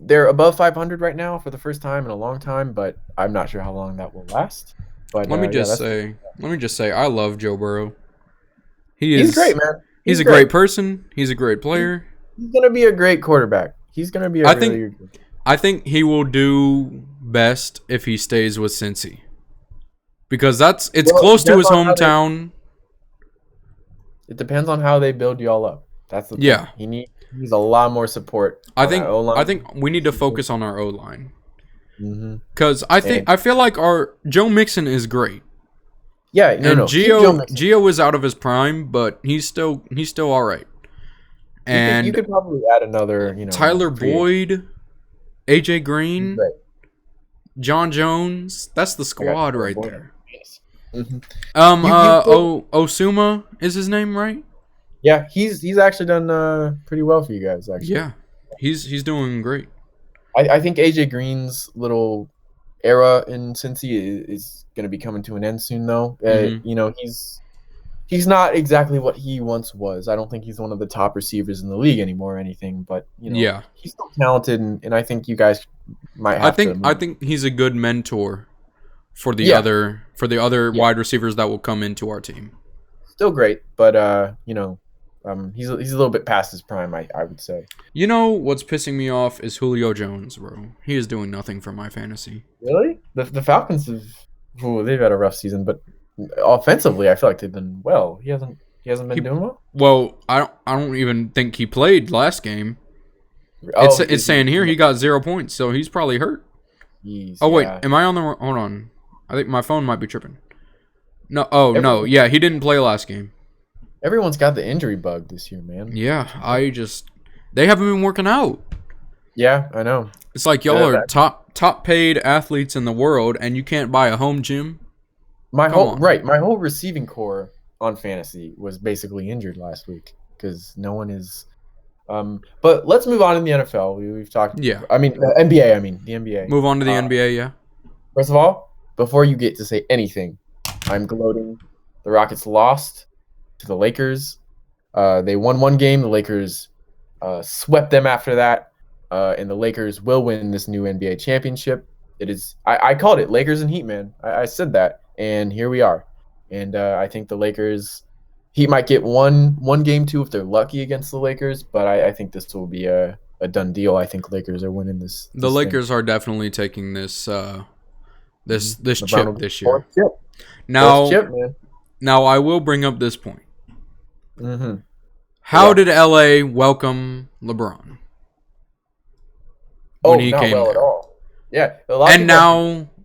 they're above 500 right now for the first time in a long time, but I'm not sure how long that will last. But let me just say, I love Joe Burrow. He's great, man. He's a great person. He's a great player. He's gonna be a great quarterback. He's gonna be. I think he will do best if he stays with Cincy, because it's close to his hometown. It depends on how they build y'all up. That's the thing. He needs a lot more support. I think we need to focus on our O-line. Because I feel like our Joe Mixon is great. Yeah, Gio is out of his prime, but he's still all right. And you could probably add another, Tyler Boyd, AJ Green, John Jones. That's the squad right there. Osuma is his name, right? Yeah, he's actually done pretty well for you guys. Actually, yeah, he's doing great. I think AJ Green's little era in Cincy is going to be coming to an end soon, though. He's not exactly what he once was. I don't think he's one of the top receivers in the league anymore or anything. But he's still talented, and I think you guys might have I think he's a good mentor for the other wide receivers that will come into our team. Still great, but he's a little bit past his prime, I would say. You know what's pissing me off is Julio Jones, bro. He is doing nothing for my fantasy. Really? The Falcons they've had a rough season, but offensively, I feel like they've done well. He hasn't been doing well. Well, I don't even think he played last game. It's saying here he got 0 points, so he's probably hurt. Wait, am I on the? Hold on, I think my phone might be tripping. No, no, yeah, he didn't play last game. Everyone's got the injury bug this year, man. Yeah, they haven't been working out. Yeah, I know. It's like y'all are top paid athletes in the world, and you can't buy a home gym. My whole receiving core on fantasy was basically injured last week because no one is. But let's move on in the NFL. We've talked. Yeah. I mean, NBA. I mean, the NBA. Move on to the NBA. Yeah. First of all, before you get to say anything, I'm gloating. The Rockets lost to the Lakers. They won one game. The Lakers swept them after that, and the Lakers will win this new NBA championship. It is. I called it Lakers and Heat, man. I said that, and here we are. And I think the Lakers, Heat might get one game too if they're lucky against the Lakers, but I think this will be a done deal. I think Lakers are winning this. The Lakers are definitely taking this this chip this year. Now I will bring up this point. How did LA welcome LeBron when he came there? At all. Yeah, and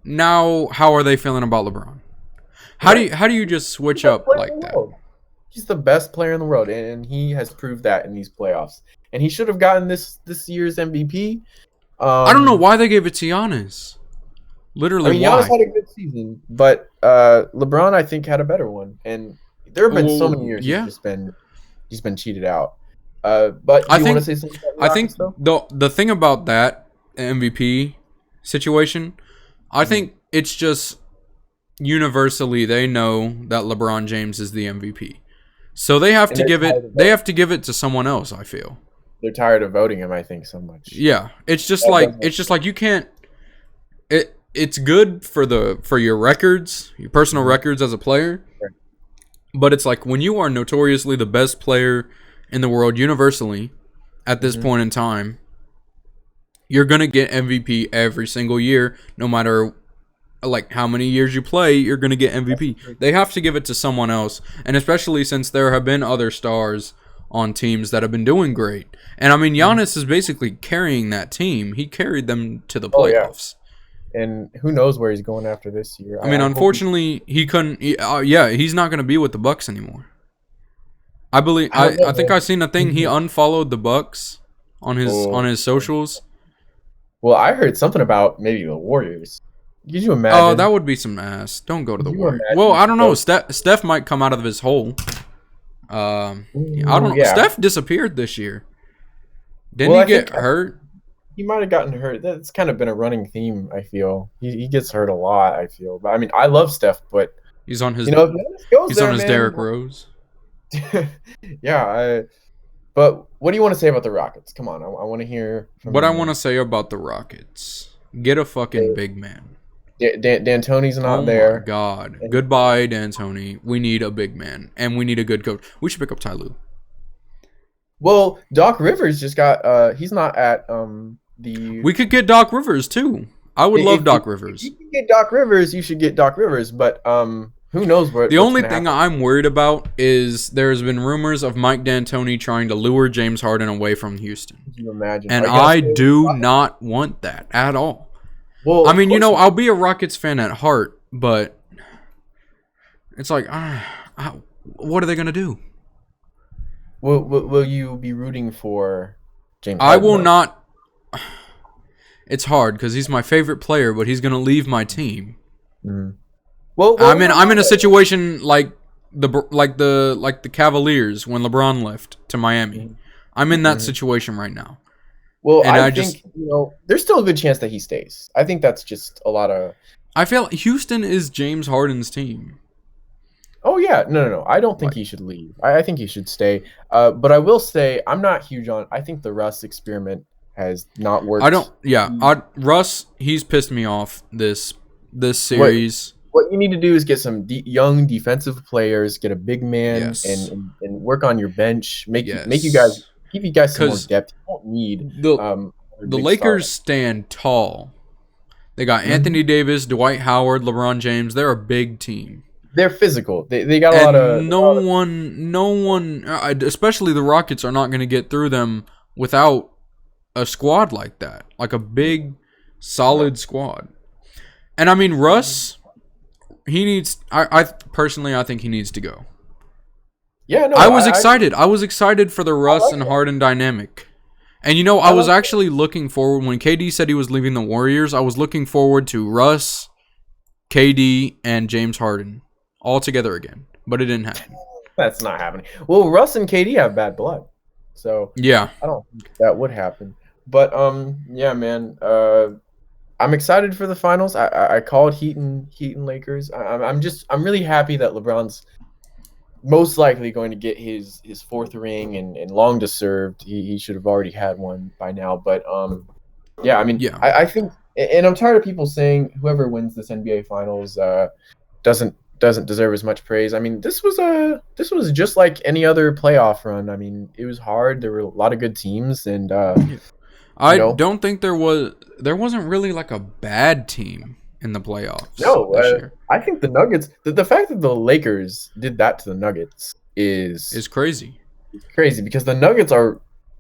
now how are they feeling about LeBron? How do you just switch up like that? He's the best player in the world, and he has proved that in these playoffs. And he should have gotten this year's MVP. I don't know why they gave it to Giannis. Literally, Giannis had a good season, but LeBron, I think, had a better one. And there have been so many years he's been cheated out. But I want to say something about Rockets, the thing about that MVP situation, I think it's just universally they know that LeBron James is the MVP, so they have to give it to someone else. I feel they're tired of voting him. I think so much. Yeah, it's just like you can't. It's good for your records, your personal records as a player, but it's like when you are notoriously the best player in the world universally at this point in time, you're going to get MVP every single year, no matter like how many years you play, you're going to get MVP. They have to give it to someone else, and especially since there have been other stars on teams that have been doing great. And I mean, Giannis is basically carrying that team. He carried them to the playoffs. And who knows where he's going after this year. I mean, unfortunately, he couldn't. He's not going to be with the Bucks anymore. I believe. I think I seen a thing. He unfollowed the Bucks on his socials. Well, I heard something about maybe the Warriors. Could you imagine? Oh, that would be some ass. Don't go to the Warriors. Well, I don't know. Steph might come out of his hole. I don't know. Yeah. Steph disappeared this year. Didn't he get hurt? He might have gotten hurt. That's kind of been a running theme, I feel. He gets hurt a lot, I feel. But I mean, I love Steph, but he's on his Derrick Rose. Yeah, but what do you want to say about the Rockets? Come on, I want to hear from what I want to say about the Rockets. Get a fucking big man. D'Antoni's not there. Oh my God. Goodbye, D'Antoni. We need a big man, and we need a good coach. We should pick up Ty Lue. Well, Doc Rivers just got he's not at We could get Doc Rivers too. I would love Doc Rivers. If you can get Doc Rivers, you should get Doc Rivers, but who knows what. The only thing I'm worried about is there's been rumors of Mike D'Antoni trying to lure James Harden away from Houston. Can you imagine? And I do not want that at all. Well, I mean, I'll be a Rockets fan at heart, but it's like, what are they going to do? Will you be rooting for James Harden? I will not. It's hard because he's my favorite player, but he's going to leave my team. Mm-hmm. I'm in a situation like the Cavaliers when LeBron left to Miami. I'm in that situation right now. Well, and I think there's still a good chance that he stays. I think that's just a lot of. I feel Houston is James Harden's team. Oh yeah, no. I don't think he should leave. I think he should stay. But I will say I'm not huge on. I think the Russ experiment has not worked. Russ, he's pissed me off this series. What you need to do is get some young defensive players, get a big man, and work on your bench. Keep you guys some more depth. You don't need the Lakers stand tall. They got Anthony Davis, Dwight Howard, LeBron James. They're a big team. They're physical. They got a lot of. No one, especially the Rockets, are not going to get through them without a squad like that, like a big, solid squad. And I mean, Russ, he needs. I personally, I think he needs to go. Yeah, no. I was excited. I was excited for the Russ and Harden dynamic. And I was actually looking forward when KD said he was leaving the Warriors. I was looking forward to Russ, KD, and James Harden all together again, but it didn't happen. That's not happening. Well, Russ and KD have bad blood, so yeah, I don't think that would happen. But yeah, man, I'm excited for the finals. I called Heat and Lakers. I'm really happy that LeBron's most likely going to get his fourth ring and long deserved. He should have already had one by now. But yeah, I mean, I think, and I'm tired of people saying whoever wins this NBA finals doesn't deserve as much praise. I mean, this was just like any other playoff run. I mean, it was hard. There were a lot of good teams, and I don't think there wasn't really like a bad team in the playoffs. No, I think the Nuggets. The fact that the Lakers did that to the Nuggets is crazy. It's crazy because the Nuggets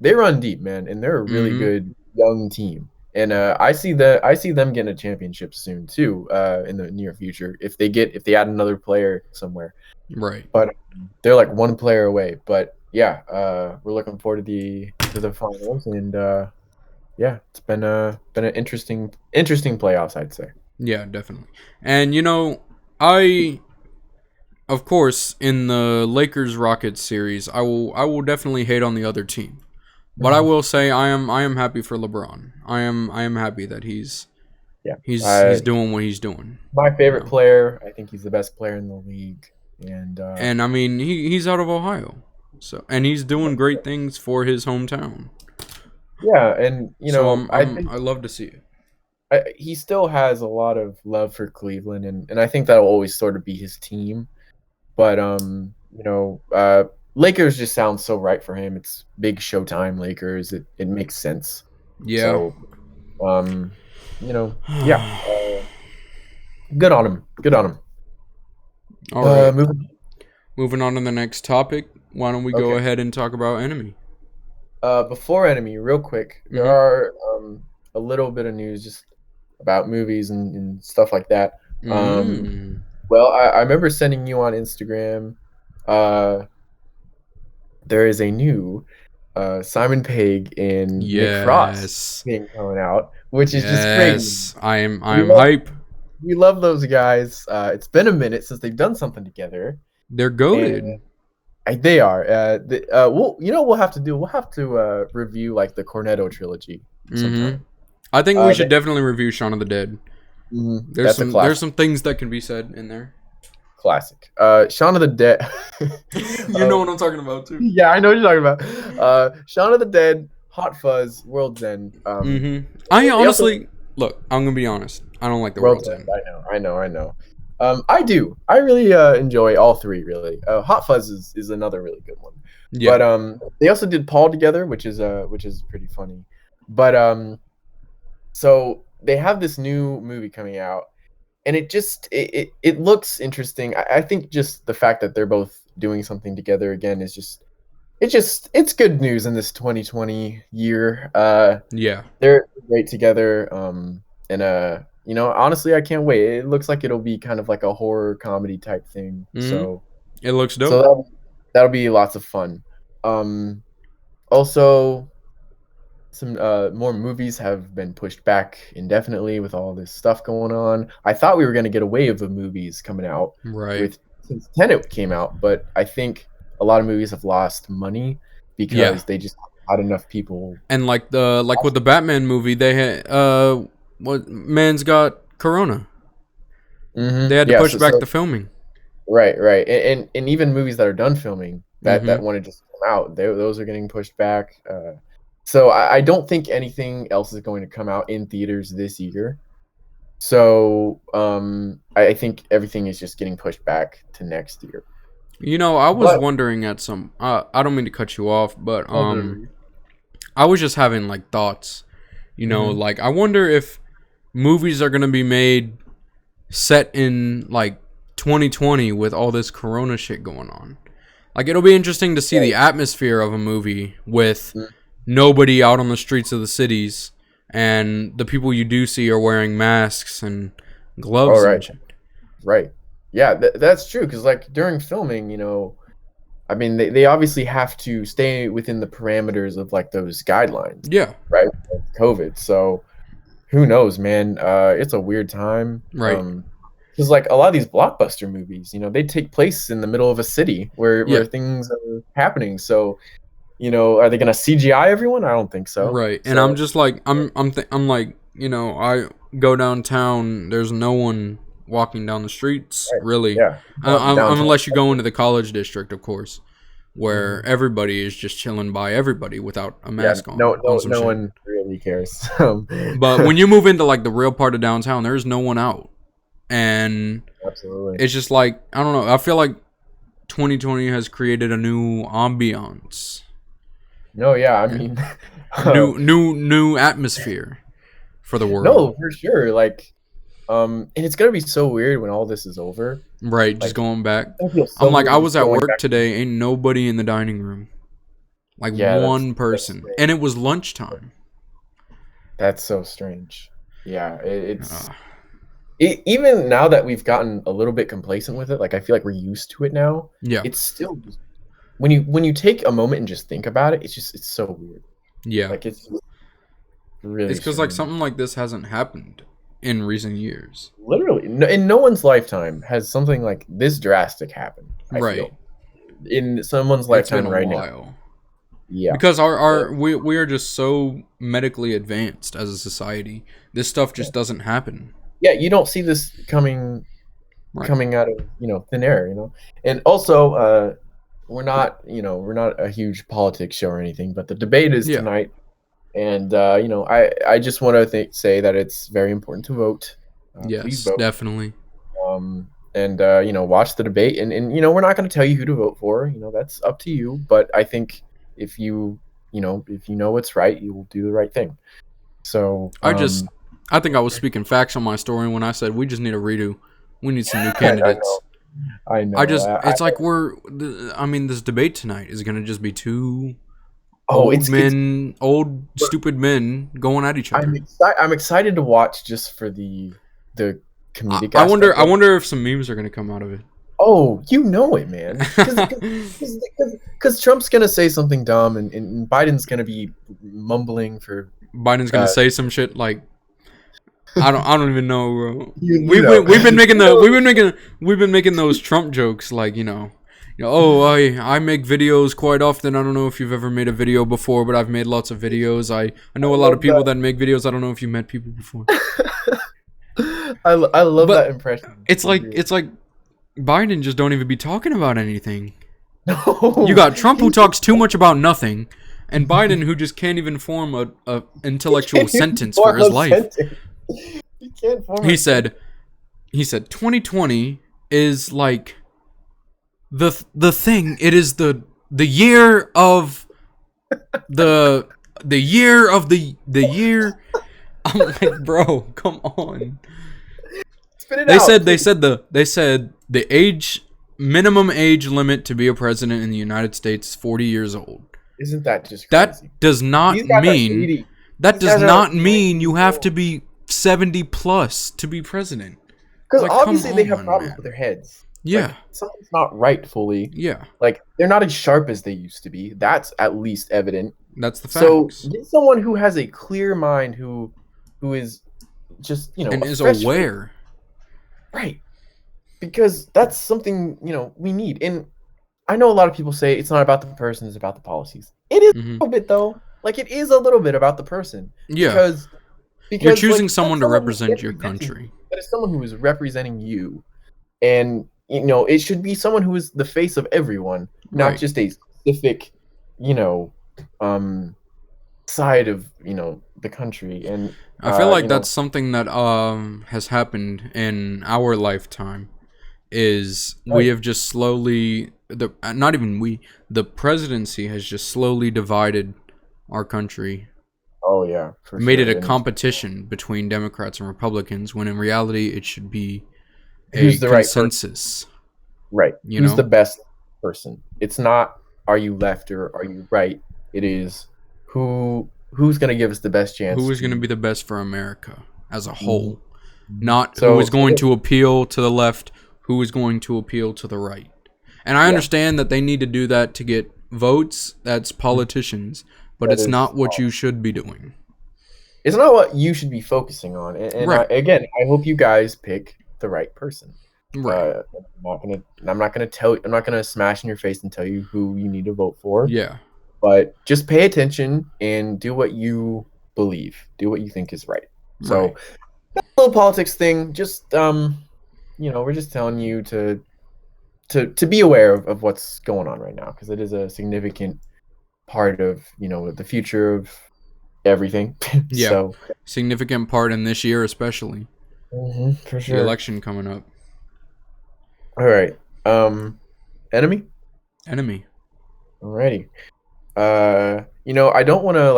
they run deep, man, and they're a really good young team. And I see them getting a championship soon too, in the near future. If they add another player somewhere, right? But they're like one player away. But yeah, we're looking forward to the finals, and yeah, it's been an interesting playoffs, I'd say. Yeah, definitely. And of course, in the Lakers Rockets series, I will definitely hate on the other team. But I will say I am happy for LeBron. I am happy that he's doing what he's doing. My favorite player. I think he's the best player in the league. And I mean he's out of Ohio, and he's doing great things for his hometown. Yeah, and I love to see it. He still has a lot of love for Cleveland, and I think that will always sort of be his team. But Lakers just sounds so right for him. It's big Showtime Lakers. It makes sense. Yeah. So, yeah. Good on him. Good on him. All right. Moving on to the next topic. Why don't we go ahead and talk about Enemy? Before Enemy, real quick, there are a little bit of news just about movies and stuff like that. Well, I remember sending you on Instagram. There is a new Simon Pegg and Nick Frost thing coming out, which is just crazy. I am hype. We love those guys. It's been a minute since they've done something together. They're goated. They are. We'll have to do. We'll have to review like the Cornetto trilogy sometime. I think we should definitely review Shaun of the Dead. There's some things that can be said in there. Classic. Shaun of the Dead. You know what I'm talking about too. Yeah, I know what you're talking about. Shaun of the Dead, Hot Fuzz, World's End. I honestly look. I'm gonna be honest. I don't like the World's End. I know. I do. I really enjoy all three. Really, Hot Fuzz is another really good one. Yeah. But they also did Paul together, which is pretty funny. But so they have this new movie coming out, and it looks interesting. I think just the fact that they're both doing something together again is it's good news in this 2020 year. Yeah, they're great together. Honestly, I can't wait. It looks like it'll be kind of like a horror comedy type thing. So it looks dope. So that'll be lots of fun. Also, some more movies have been pushed back indefinitely with all this stuff going on. I thought we were going to get a wave of movies coming out since Tenet came out, but I think a lot of movies have lost money because they just had enough people. And like with the Batman movie, they had man's got corona. They had to push back the filming. Right, and even movies that are done filming that want to just come out, those are getting pushed back. So I don't think anything else is going to come out in theaters this year. So I think everything is just getting pushed back to next year. I was wondering at some. I don't mean to cut you off, but I was just having like thoughts. Like I wonder if movies are gonna be made set in like 2020 with all this corona shit going on. Like it'll be interesting to see the atmosphere of a movie with nobody out on the streets of the cities, and the people you do see are wearing masks and gloves. And shit. Right. Yeah, that's true. Because like during filming, I mean, they obviously have to stay within the parameters of like those guidelines. Yeah. Right. COVID. So who knows, man? It's a weird time. Right. Because like a lot of these blockbuster movies, they take place in the middle of a city where things are happening. So, are they gonna CGI everyone? I don't think so. Right. And I'm just like, I'm like, I go downtown. There's no one walking down the streets, really. Yeah. Unless you go into the college district, of course, where everybody is just chilling by everybody without a mask on. No one really cares. But when you move into like the real part of downtown, there's no one out, and absolutely, it's just like I don't know. I feel like 2020 has created a new ambiance. No, yeah, I mean, new atmosphere for the world. No, for sure. Like, and it's gonna be so weird when all this is over. Right, just going back. I'm like, I was at work today, ain't nobody in the dining room. Like one person, and it was lunchtime. That's so strange. Yeah, it's even now that we've gotten a little bit complacent with it. Like I feel like we're used to it now. Yeah, it's still when you take a moment and just think about it, it's so weird. Yeah, like it's really. It's because like something like this hasn't happened in recent years. Literally, in no one's lifetime has something like this drastic happened. I feel. In someone's lifetime right now. Yeah, because we are just so medically advanced as a society. This stuff just doesn't happen. Yeah, you don't see this coming out of thin air, And also, we're not a huge politics show or anything, but the debate is tonight, and I just want to say that it's very important to vote. Yes, please vote. Definitely. and watch the debate. And we're not going to tell you who to vote for. That's up to you. But I think if you know what's right, you will do the right thing. So I think I was speaking facts on my story when I said we just need a redo. We need some new candidates. I know. It's like this debate tonight is going to just be two old stupid men going at each other. I'm excited to watch just for the comedic. I wonder if some memes are going to come out of it. Oh, you know it, man. Because Trump's going to say something dumb, and Biden's going to be mumbling for. Biden's going to say some shit like. I don't even know, bro. We've been making those Trump jokes like, I make videos quite often. I don't know if you've ever made a video before, but I've made lots of videos. I know a lot of people that make videos. I don't know if you met people before. I love that impression. It's like Biden just don't even be talking about anything. No. You got Trump who talks too much about nothing, and Biden who just can't even form a intellectual sentence for his life. He can't form. He said 2020 is like the thing. It is the year of the year. I'm like, bro, come on. Spit it they out. said the minimum age limit to be a president in the United States is 40 years old. Isn't that just crazy? That does not mean you have to be 70 plus to be president. Because obviously they have problems with their heads. Yeah. Like, something's not right fully. Yeah. Like, they're not as sharp as they used to be. That's at least evident. That's the facts. So get someone who has a clear mind, who is just, and is aware. Right. Because that's something, we need. And I know a lot of people say it's not about the person, it's about the policies. It is a little bit, though. Like, it is a little bit about the person. Yeah. Because you're choosing someone to represent your country. That is someone who is representing you. And, it should be someone who is the face of everyone, not just a specific, side of, the country. And I feel like that's something that has happened in our lifetime. We have just slowly the presidency has just slowly divided our country. Oh yeah, made it a competition between Democrats and Republicans, when in reality it should be a consensus. Right. Who's the best person? It's not are you left or are you right. It is who's going to give us the best chance. Who is going to be the best for America as a whole? Not who is going to appeal to the left, who is going to appeal to the right. And I understand that they need to do that to get votes. That's politicians. But it's not what you should be doing. It's not what you should be focusing on. And I hope you guys pick the right person. Right. I'm not gonna smash in your face and tell you who you need to vote for. Yeah. But just pay attention and do what you believe. Do what you think is right. So that little politics thing, just we're just telling you to be aware of what's going on right now, because it is a significant part of the future of everything. Yeah. So significant part in this year, especially. For sure. The election coming up. All right. Enemy. Alrighty. I don't want to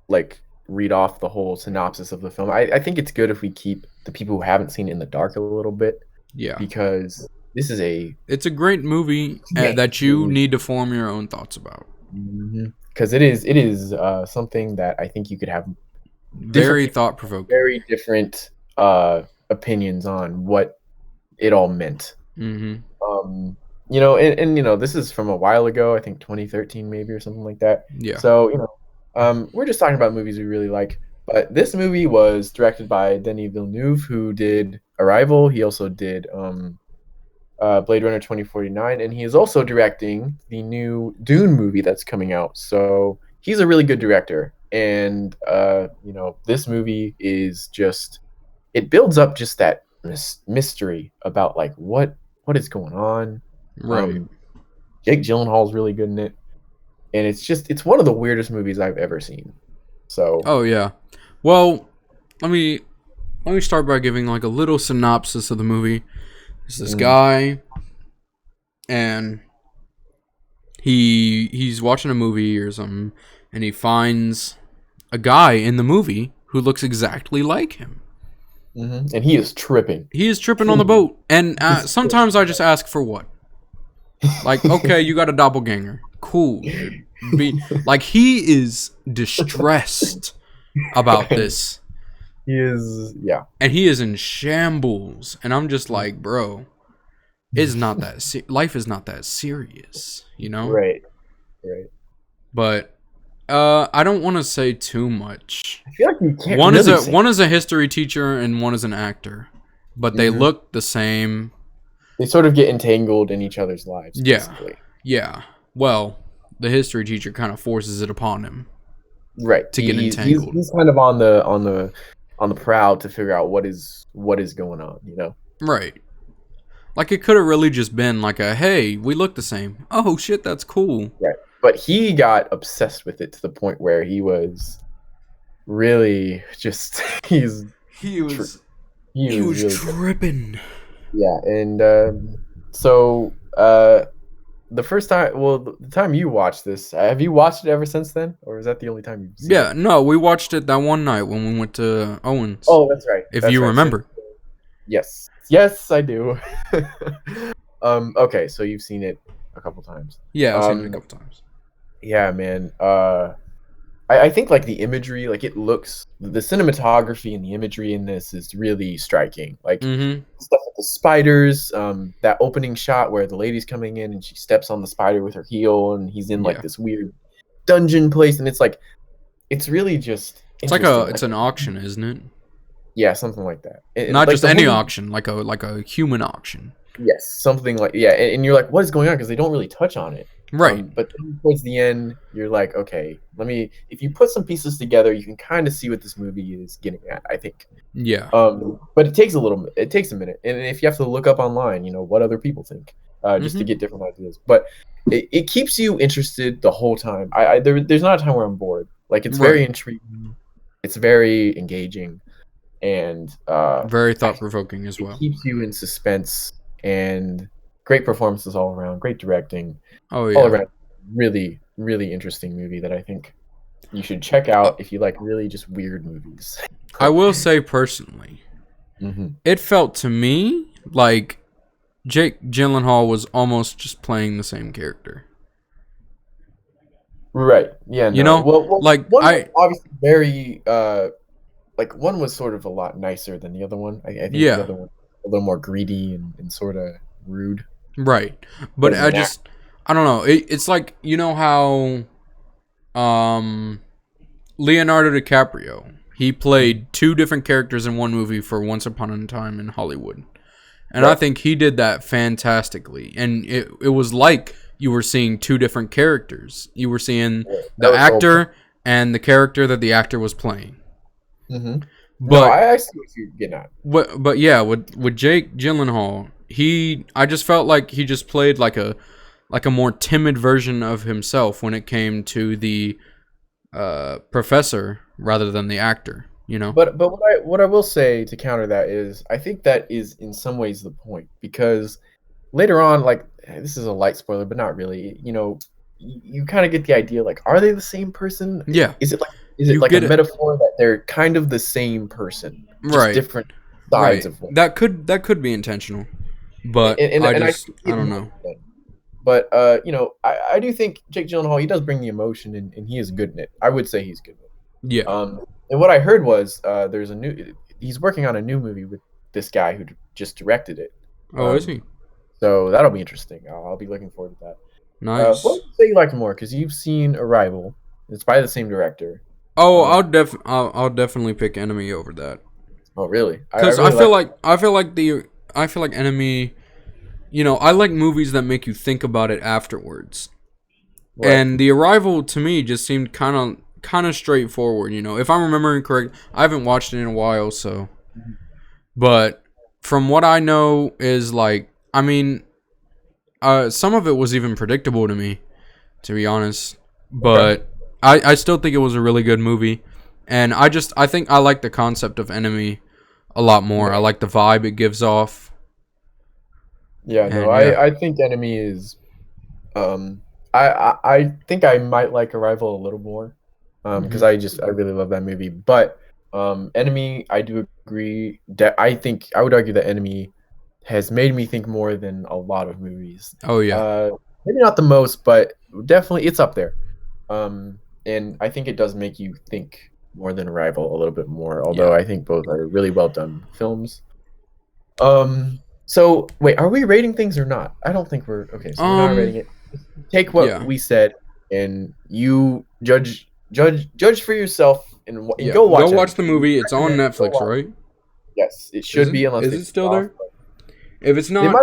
like read off the whole synopsis of the film. I think it's good if we keep the people who haven't seen it in the dark a little bit. Yeah. Because it's a great movie that you need to form your own thoughts about. Because it is something that I think you could have very thought-provoking, very different opinions on what it all meant. And this is from a while ago, I think 2013 maybe or something like that. Yeah. So we're just talking about movies we really like. But this movie was directed by Denis Villeneuve, who did Arrival. He also did Blade Runner 2049, and he is also directing the new Dune movie that's coming out. So he's a really good director. And this movie is just, it builds up just that mystery about like what is going on. Right. Jake Gyllenhaal's really good in it, and it's one of the weirdest movies I've ever seen. So oh yeah, well, let me start by giving like a little synopsis of the movie. It's this guy, and he's watching a movie or something, and he finds a guy in the movie who looks exactly like him. And he is tripping. He is tripping on the boat. And sometimes I just ask for what? Like, okay, you got a doppelganger. Cool, dude. Like, he is distressed about this. He is, yeah. And he is in shambles. And I'm just like, bro, it's not that life is not that serious, you know? Right. But I don't want to say too much. I feel like you can't. One is a history teacher and one is an actor, but they look the same. They sort of get entangled in each other's lives. Basically. Yeah. Well, the history teacher kind of forces it upon him. Right. To get entangled. He's kind of on the prowl to figure out what is going on. You know. Right. Like, it could have really just been like a, hey, we look the same. Oh shit, that's cool. Right. But he got obsessed with it to the point where he was really just he was really tripping. Yeah, and so the first time, the time you watched this, have you watched it ever since then, or is that the only time you've seen it? No, we watched it that one night when we went to Owens. Oh, that's right. If you remember. Yes, I do. Okay, so you've seen it a couple times. Yeah, I've seen it a couple times. Yeah, man. I think like the imagery, like it looks, the cinematography and the imagery in this is really striking. Like stuff with the spiders, that opening shot where the lady's coming in and she steps on the spider with her heel, and he's in like this weird dungeon place, and it's like, it's really just. It's like it's an auction, isn't it? Yeah, something like that. Not like just any auction, like a human auction. Yes, something like and you're like, what is going on? Because they don't really touch on it. Right. But then towards the end, you're like, okay, if you put some pieces together, you can kind of see what this movie is getting at, I think. Yeah. But it takes a minute. And if you have to look up online, what other people think, just to get different ideas. But it keeps you interested the whole time. There's not a time where I'm bored. Like, it's very intriguing. It's very engaging. And very thought-provoking as well. It keeps you in suspense, and great performances all around, great directing. Oh yeah, all around, really, really interesting movie that I think you should check out if you like really just weird movies. I will say personally, it felt to me like Jake Gyllenhaal was almost just playing the same character. Right. Yeah. No. Well, like one was obviously very like one was sort of a lot nicer than the other one. I think the other one a little more greedy and sort of rude. Right. But I don't know. It's like, how Leonardo DiCaprio, he played two different characters in one movie for Once Upon a Time in Hollywood. And I think he did that fantastically. And it was like you were seeing two different characters. You were seeing the actor and the character that the actor was playing. But no, I see what you're getting at. But yeah, with Jake Gyllenhaal, I just felt like he just played like a more timid version of himself when it came to the professor rather than the actor, But what I will say to counter that is I think that is in some ways the point, because later on, like, this is a light spoiler, but not really, you kind of get the idea, like, are they the same person? Yeah. Is it like a metaphor that they're kind of the same person, just different sides of one? That could be intentional, but I don't know. But I do think Jake Gyllenhaal, he does bring the emotion, and he is good in it. I would say he's good in it. Yeah. And what I heard was he's working on a new movie with this guy who just directed it. Oh, is he? So that'll be interesting. I'll be looking forward to that. Nice. What would you say you liked more? Because you've seen Arrival. It's by the same director. Oh, I'll definitely pick Enemy over that. Oh, really? Because I feel like Enemy. I like movies that make you think about it afterwards. Right. And The Arrival to me just seemed kind of straightforward. If I'm remembering correct, I haven't watched it in a while, so. But from what I know is like, some of it was even predictable to me, to be honest. But I still think it was a really good movie, and I think I like the concept of Enemy a lot more. I like the vibe it gives off. Yeah, no, I think Enemy is I think I might like Arrival a little more because I really love that movie. But Enemy, I do agree that I think I would argue that Enemy has made me think more than a lot of movies. Oh yeah. Maybe not the most, but definitely it's up there. And I think it does make you think more than Arrival a little bit more. Although I think both are really well done films. So wait, are we rating things or not? I don't think we're okay. So we're not rating it. Take what we said, and you judge for yourself, and go watch the movie. It's on Netflix, right? Yes, it should be. Unless is it still there? If it's not,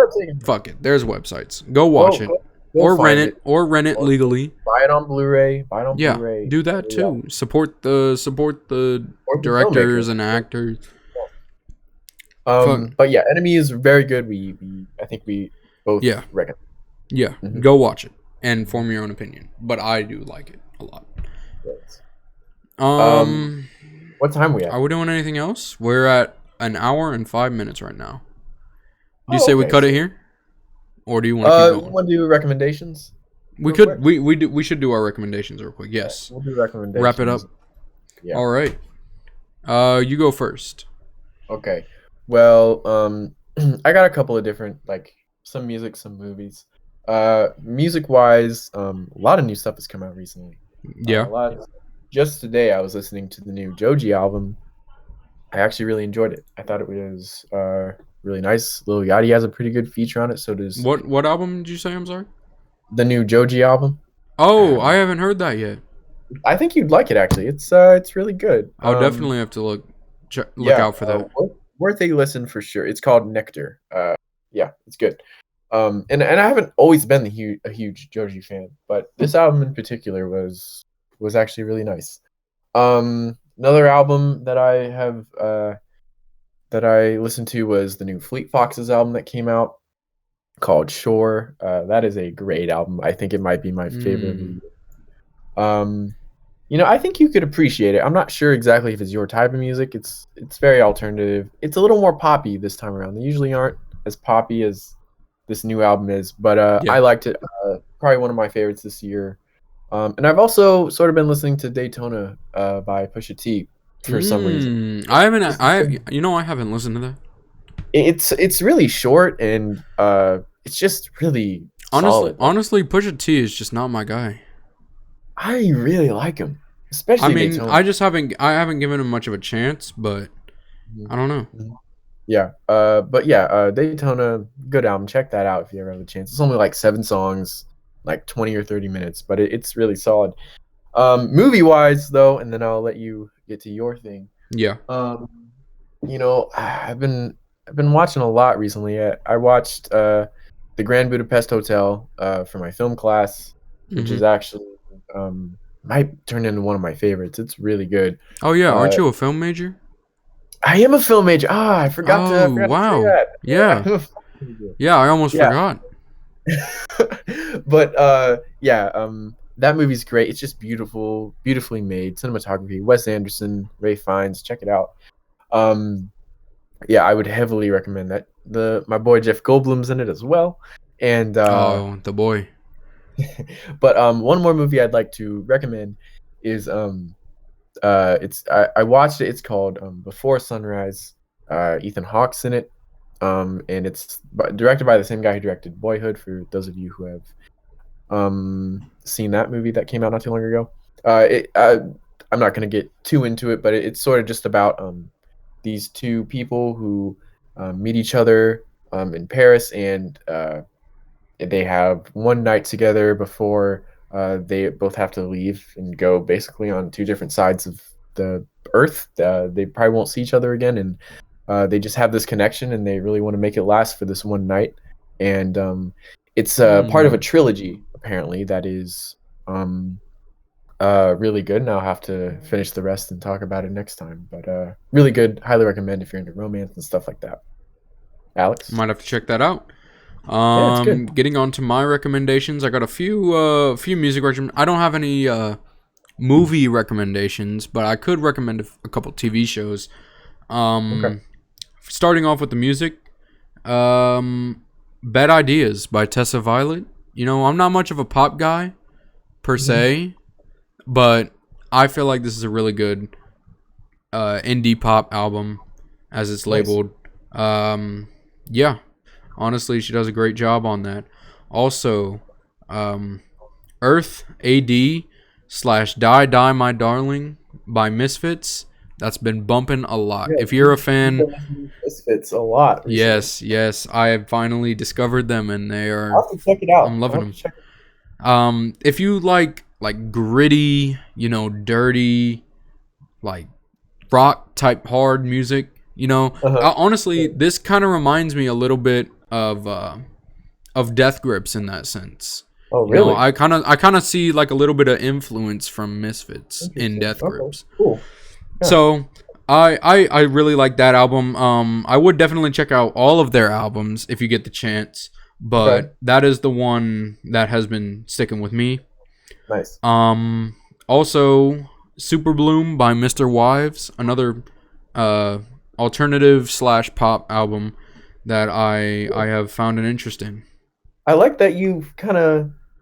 fuck it. There's websites. Go watch it, or rent it, legally. Buy it on Blu-ray. Yeah, do that too. Yeah. Support the directors and actors. But yeah, Enemy is very good. I think we both recommend. Yeah, go watch it and form your own opinion. But I do like it a lot. Right. What time we at? Are we doing anything else? We're at an hour and 5 minutes right now. Do you say we cut it here, or do you want to keep going? Want to do recommendations? We could. We should do our recommendations real quick. Yes. We'll do recommendations. Wrap it up. Yeah. All right. You go first. Okay. Well, I got a couple of different, like, some music, some movies. Music-wise, a lot of new stuff has come out recently. Yeah. Just today, I was listening to the new Joji album. I actually really enjoyed it. I thought it was really nice. Lil Yachty has a pretty good feature on it. So does what album did you say? I'm sorry. The new Joji album. Oh, I haven't heard that yet. I think you'd like it. Actually, it's really good. I'll definitely have to look out for that. Worth a listen for sure. It's called Nectar. Yeah, it's good. And I haven't always been a huge Joji fan, but this album in particular was actually really nice. Another album that I have that I listened to was the new Fleet Foxes album that came out called Shore. That is a great album. I think it might be my favorite. I think you could appreciate it. I'm not sure exactly if it's your type of music. It's very alternative. It's a little more poppy this time around. They usually aren't as poppy as this new album is, but I liked it. Probably one of my favorites this year. And I've also sort of been listening to Daytona by Pusha T for some reason. I haven't listened to that. It's really short and it's just really solid. Honestly, Pusha T is just not my guy. I really like him, especially. Daytona. I haven't given him much of a chance, but I don't know. Yeah, Daytona, good album. Check that out if you ever have a chance. It's only like 7 songs, like 20 or 30 minutes, but it's really solid. Movie wise though, and then I'll let you get to your thing. Yeah. I've been watching a lot recently. I watched The Grand Budapest Hotel for my film class, which is actually might turn into one of my favorites. It's really good. Oh yeah, aren't you a film major? I am a film major. I forgot to say that. Yeah. Yeah, I almost forgot. But that movie's great. It's just beautifully made. Cinematography, Wes Anderson, Ray Fiennes, check it out. I would heavily recommend that. My boy Jeff Goldblum's in it as well. And the boy. But one more movie I'd like to recommend is I watched it. It's called Before Sunrise. Ethan Hawke's in it. And it's directed by the same guy who directed Boyhood, for those of you who have seen that movie that came out not too long ago. I'm not going to get too into it, but it's sort of just about these two people who meet each other in Paris, and they have one night together before they both have to leave and go basically on 2 different sides of the earth. They probably won't see each other again, and they just have this connection, and they really want to make it last for this one night. And it's part of a trilogy, apparently, that is really good. And I'll have to finish the rest and talk about it next time. But really good. Highly recommend if you're into romance and stuff like that. Alex? Might have to check that out. Getting on to my recommendations, I got a few music recommendations. I don't have any movie recommendations, but I could recommend a couple TV shows. Starting off with the music, Bad Ideas by Tessa Violet. You know, I'm not much of a pop guy per se, but I feel like this is a really good indie pop album, as it's labeled. Yeah, honestly, she does a great job on that. Also, Earth AD/Die Die My Darling by Misfits. That's been bumping a lot. Yeah, if you're a fan, Misfits a lot. Recently. Yes, I have finally discovered them, and they are. I'll have to check it out. I'm loving them. If you like gritty, you know, dirty, like rock type hard music, you know, honestly, this kind of reminds me a little bit of Death Grips in that sense. Oh, really? You know, I kind of see like a little bit of influence from Misfits in Death Grips. Cool. Yeah. So I really like that album. I would definitely check out all of their albums if you get the chance, but that is the one that has been sticking with me. Nice. Also Super Bloom by Mr. Wives, another alternative / pop album that I have found an interest in. I like that you've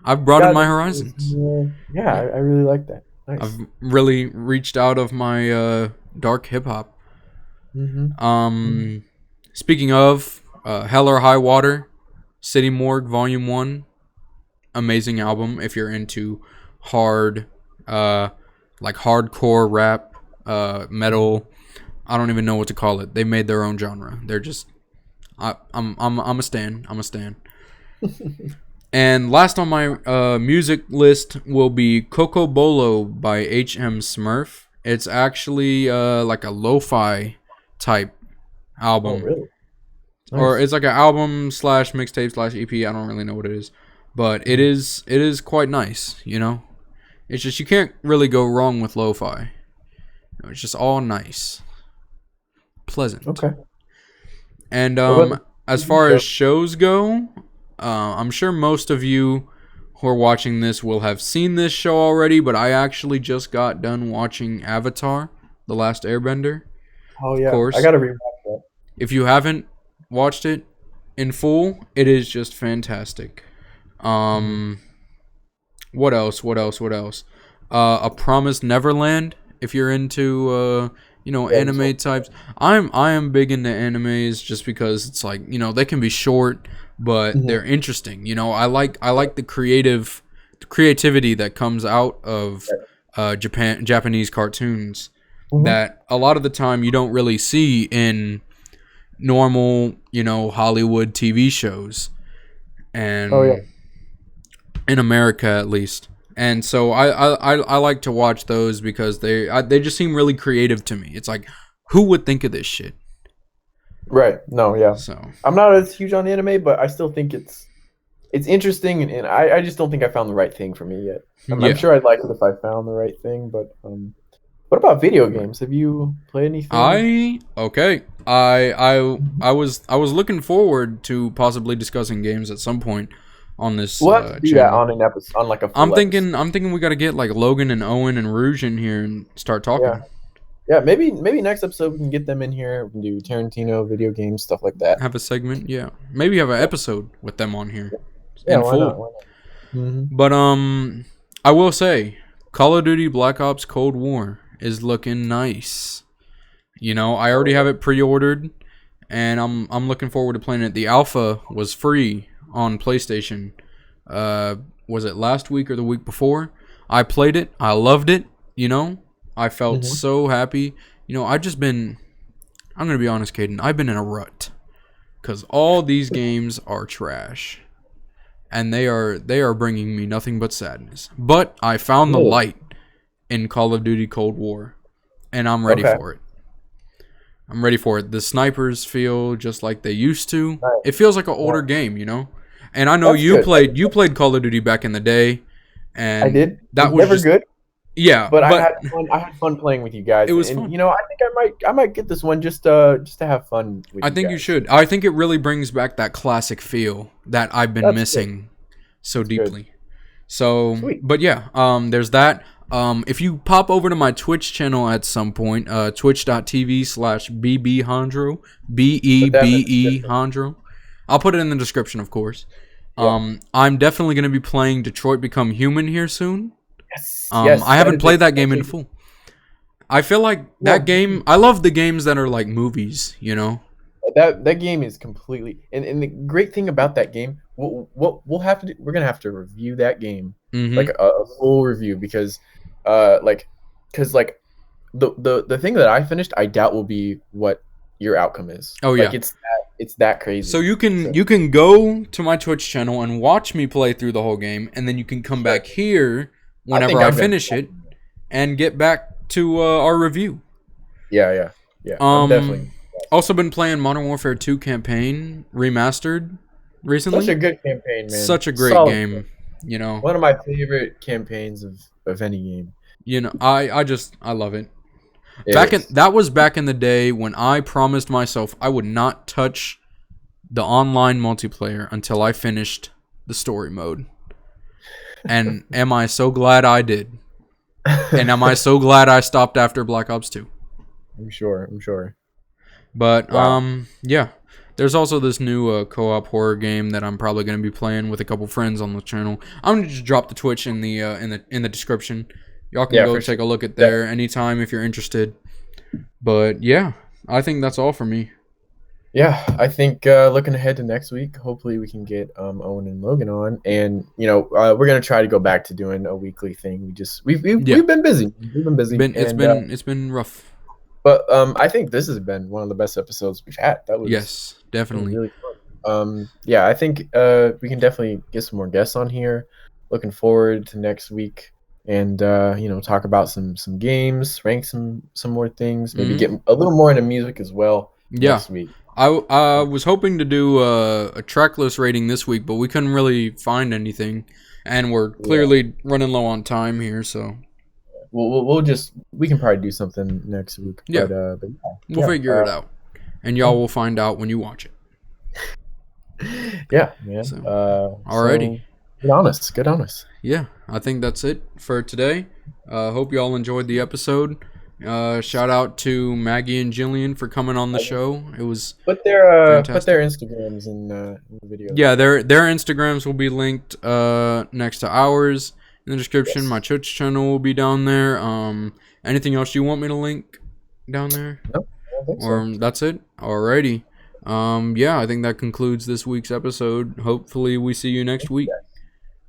I've broadened my horizons. Yeah, I really like that. Nice. I've really reached out of my dark hip hop. Speaking of Hell or High Water, City Morgue Volume 1, amazing album if you're into hard, like hardcore rap, metal. I don't even know what to call it. They made their own genre. They're just, I'm a stan. I'm a stan. And last on my music list will be Coco Bolo by H.M. Smurf. It's actually like a lo-fi type album. Oh, really? Nice. Or it's like an album / mixtape / EP. I don't really know what it is. But it is quite nice, you know? It's just, you can't really go wrong with lo-fi. It's just all nice. Pleasant. Okay. And as far as shows go, I'm sure most of you who are watching this will have seen this show already, but I actually just got done watching Avatar: The Last Airbender. Oh yeah, of course. I gotta rewatch that. If you haven't watched it in full, it is just fantastic. What else? A Promised Neverland. If you're into anime types, I am big into animes just because it's like, you know, they can be short, but they're interesting. You know, I like the creativity that comes out of Japanese cartoons that a lot of the time you don't really see in normal, you know, Hollywood TV shows, and in America at least. And so I like to watch those because they just seem really creative to me. It's like, who would think of this shit? Right. No, yeah. So I'm not as huge on anime, but I still think it's interesting, and I just don't think I found the right thing for me yet. I'm sure I'd like it if I found the right thing, but what about video games? Have you played anything? I was looking forward to possibly discussing games at some point on this. We'll have to do that on an episode, on like a full I'm thinking we got to get like Logan and Owen and Rouge in here and start talking. Yeah, maybe next episode we can get them in here. We can do Tarantino, video games, stuff like that. Have a segment, yeah. Maybe have an episode with them on here. Yeah, why not? But I will say, Call of Duty Black Ops Cold War is looking nice. You know, I already have it pre-ordered, and I'm looking forward to playing it. The alpha was free on PlayStation. Was it last week or the week before? I played it. I loved it. You know, I felt so happy. You know, I'm gonna be honest, Kayden, I've been in a rut because all these games are trash, and they are bringing me nothing but sadness. But I found the light in Call of Duty Cold War, and I'm ready for it. I'm ready for it. The snipers feel just like they used to. Right. It feels like an older game, you know. And I know you played Call of Duty back in the day, and I did. That was never good. Yeah, but I had fun. I had fun playing with you guys. It was fun. You know, I think I might get this one just to have fun with I think you should. I think it really brings back that classic feel that I've been missing so deeply. Good. So, but yeah, there's that. If you pop over to my Twitch channel at some point, twitch.tv/bbehondro, BEBE Hondro. I'll put it in the description, of course. I'm definitely going to be playing Detroit Become Human here soon. Yes. I haven't played that game in full. I feel like that game. I love the games that are like movies. You know. That game is completely and the great thing about that game, what we'll have to do, we're gonna have to review that game like a full review because the thing that I finished, I doubt will be what your outcome is. Oh yeah, like it's that crazy. So you can go to my Twitch channel and watch me play through the whole game, and then you can come back here whenever I finish it and get back to our review. Yeah. I'm definitely. Also been playing Modern Warfare 2 campaign remastered recently. Such a good campaign, man. Such a great game. You know, one of my favorite campaigns of any game. You know, I love it. That was back in the day when I promised myself I would not touch the online multiplayer until I finished the story mode. And am I so glad I did? And am I so glad I stopped after Black Ops 2? I'm sure. But yeah, there's also this new co-op horror game that I'm probably going to be playing with a couple friends on the channel. I'm going to just drop the Twitch in the description. Y'all can go take a look at there anytime if you're interested. But yeah, I think that's all for me. Yeah, I think looking ahead to next week, hopefully we can get Owen and Logan on, and we're gonna try to go back to doing a weekly thing. We've been busy. It's been rough. But I think this has been one of the best episodes we've had. Yes, definitely. Really fun. Yeah, I think we can definitely get some more guests on here. Looking forward to next week, and talk about some games, rank some more things, maybe get a little more into music as well. Next week. I was hoping to do a track list rating this week, but we couldn't really find anything, and we're clearly running low on time here, so. We can probably do something next week. Yeah. But we'll figure it out. And y'all will find out when you watch it. Yeah, man. So, alrighty. So, good on us. Yeah, I think that's it for today. Hope y'all enjoyed the episode. Shout out to Maggie and Jillian for coming on the show. It was put their Instagrams in the video. Yeah, their Instagrams will be linked next to ours. In the description, my Twitch channel will be down there. Anything else you want me to link down there? No, I don't think so. That's it? Alrighty. Yeah, I think that concludes this week's episode. Hopefully we see you next week.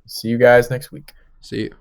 See you guys next week. See you.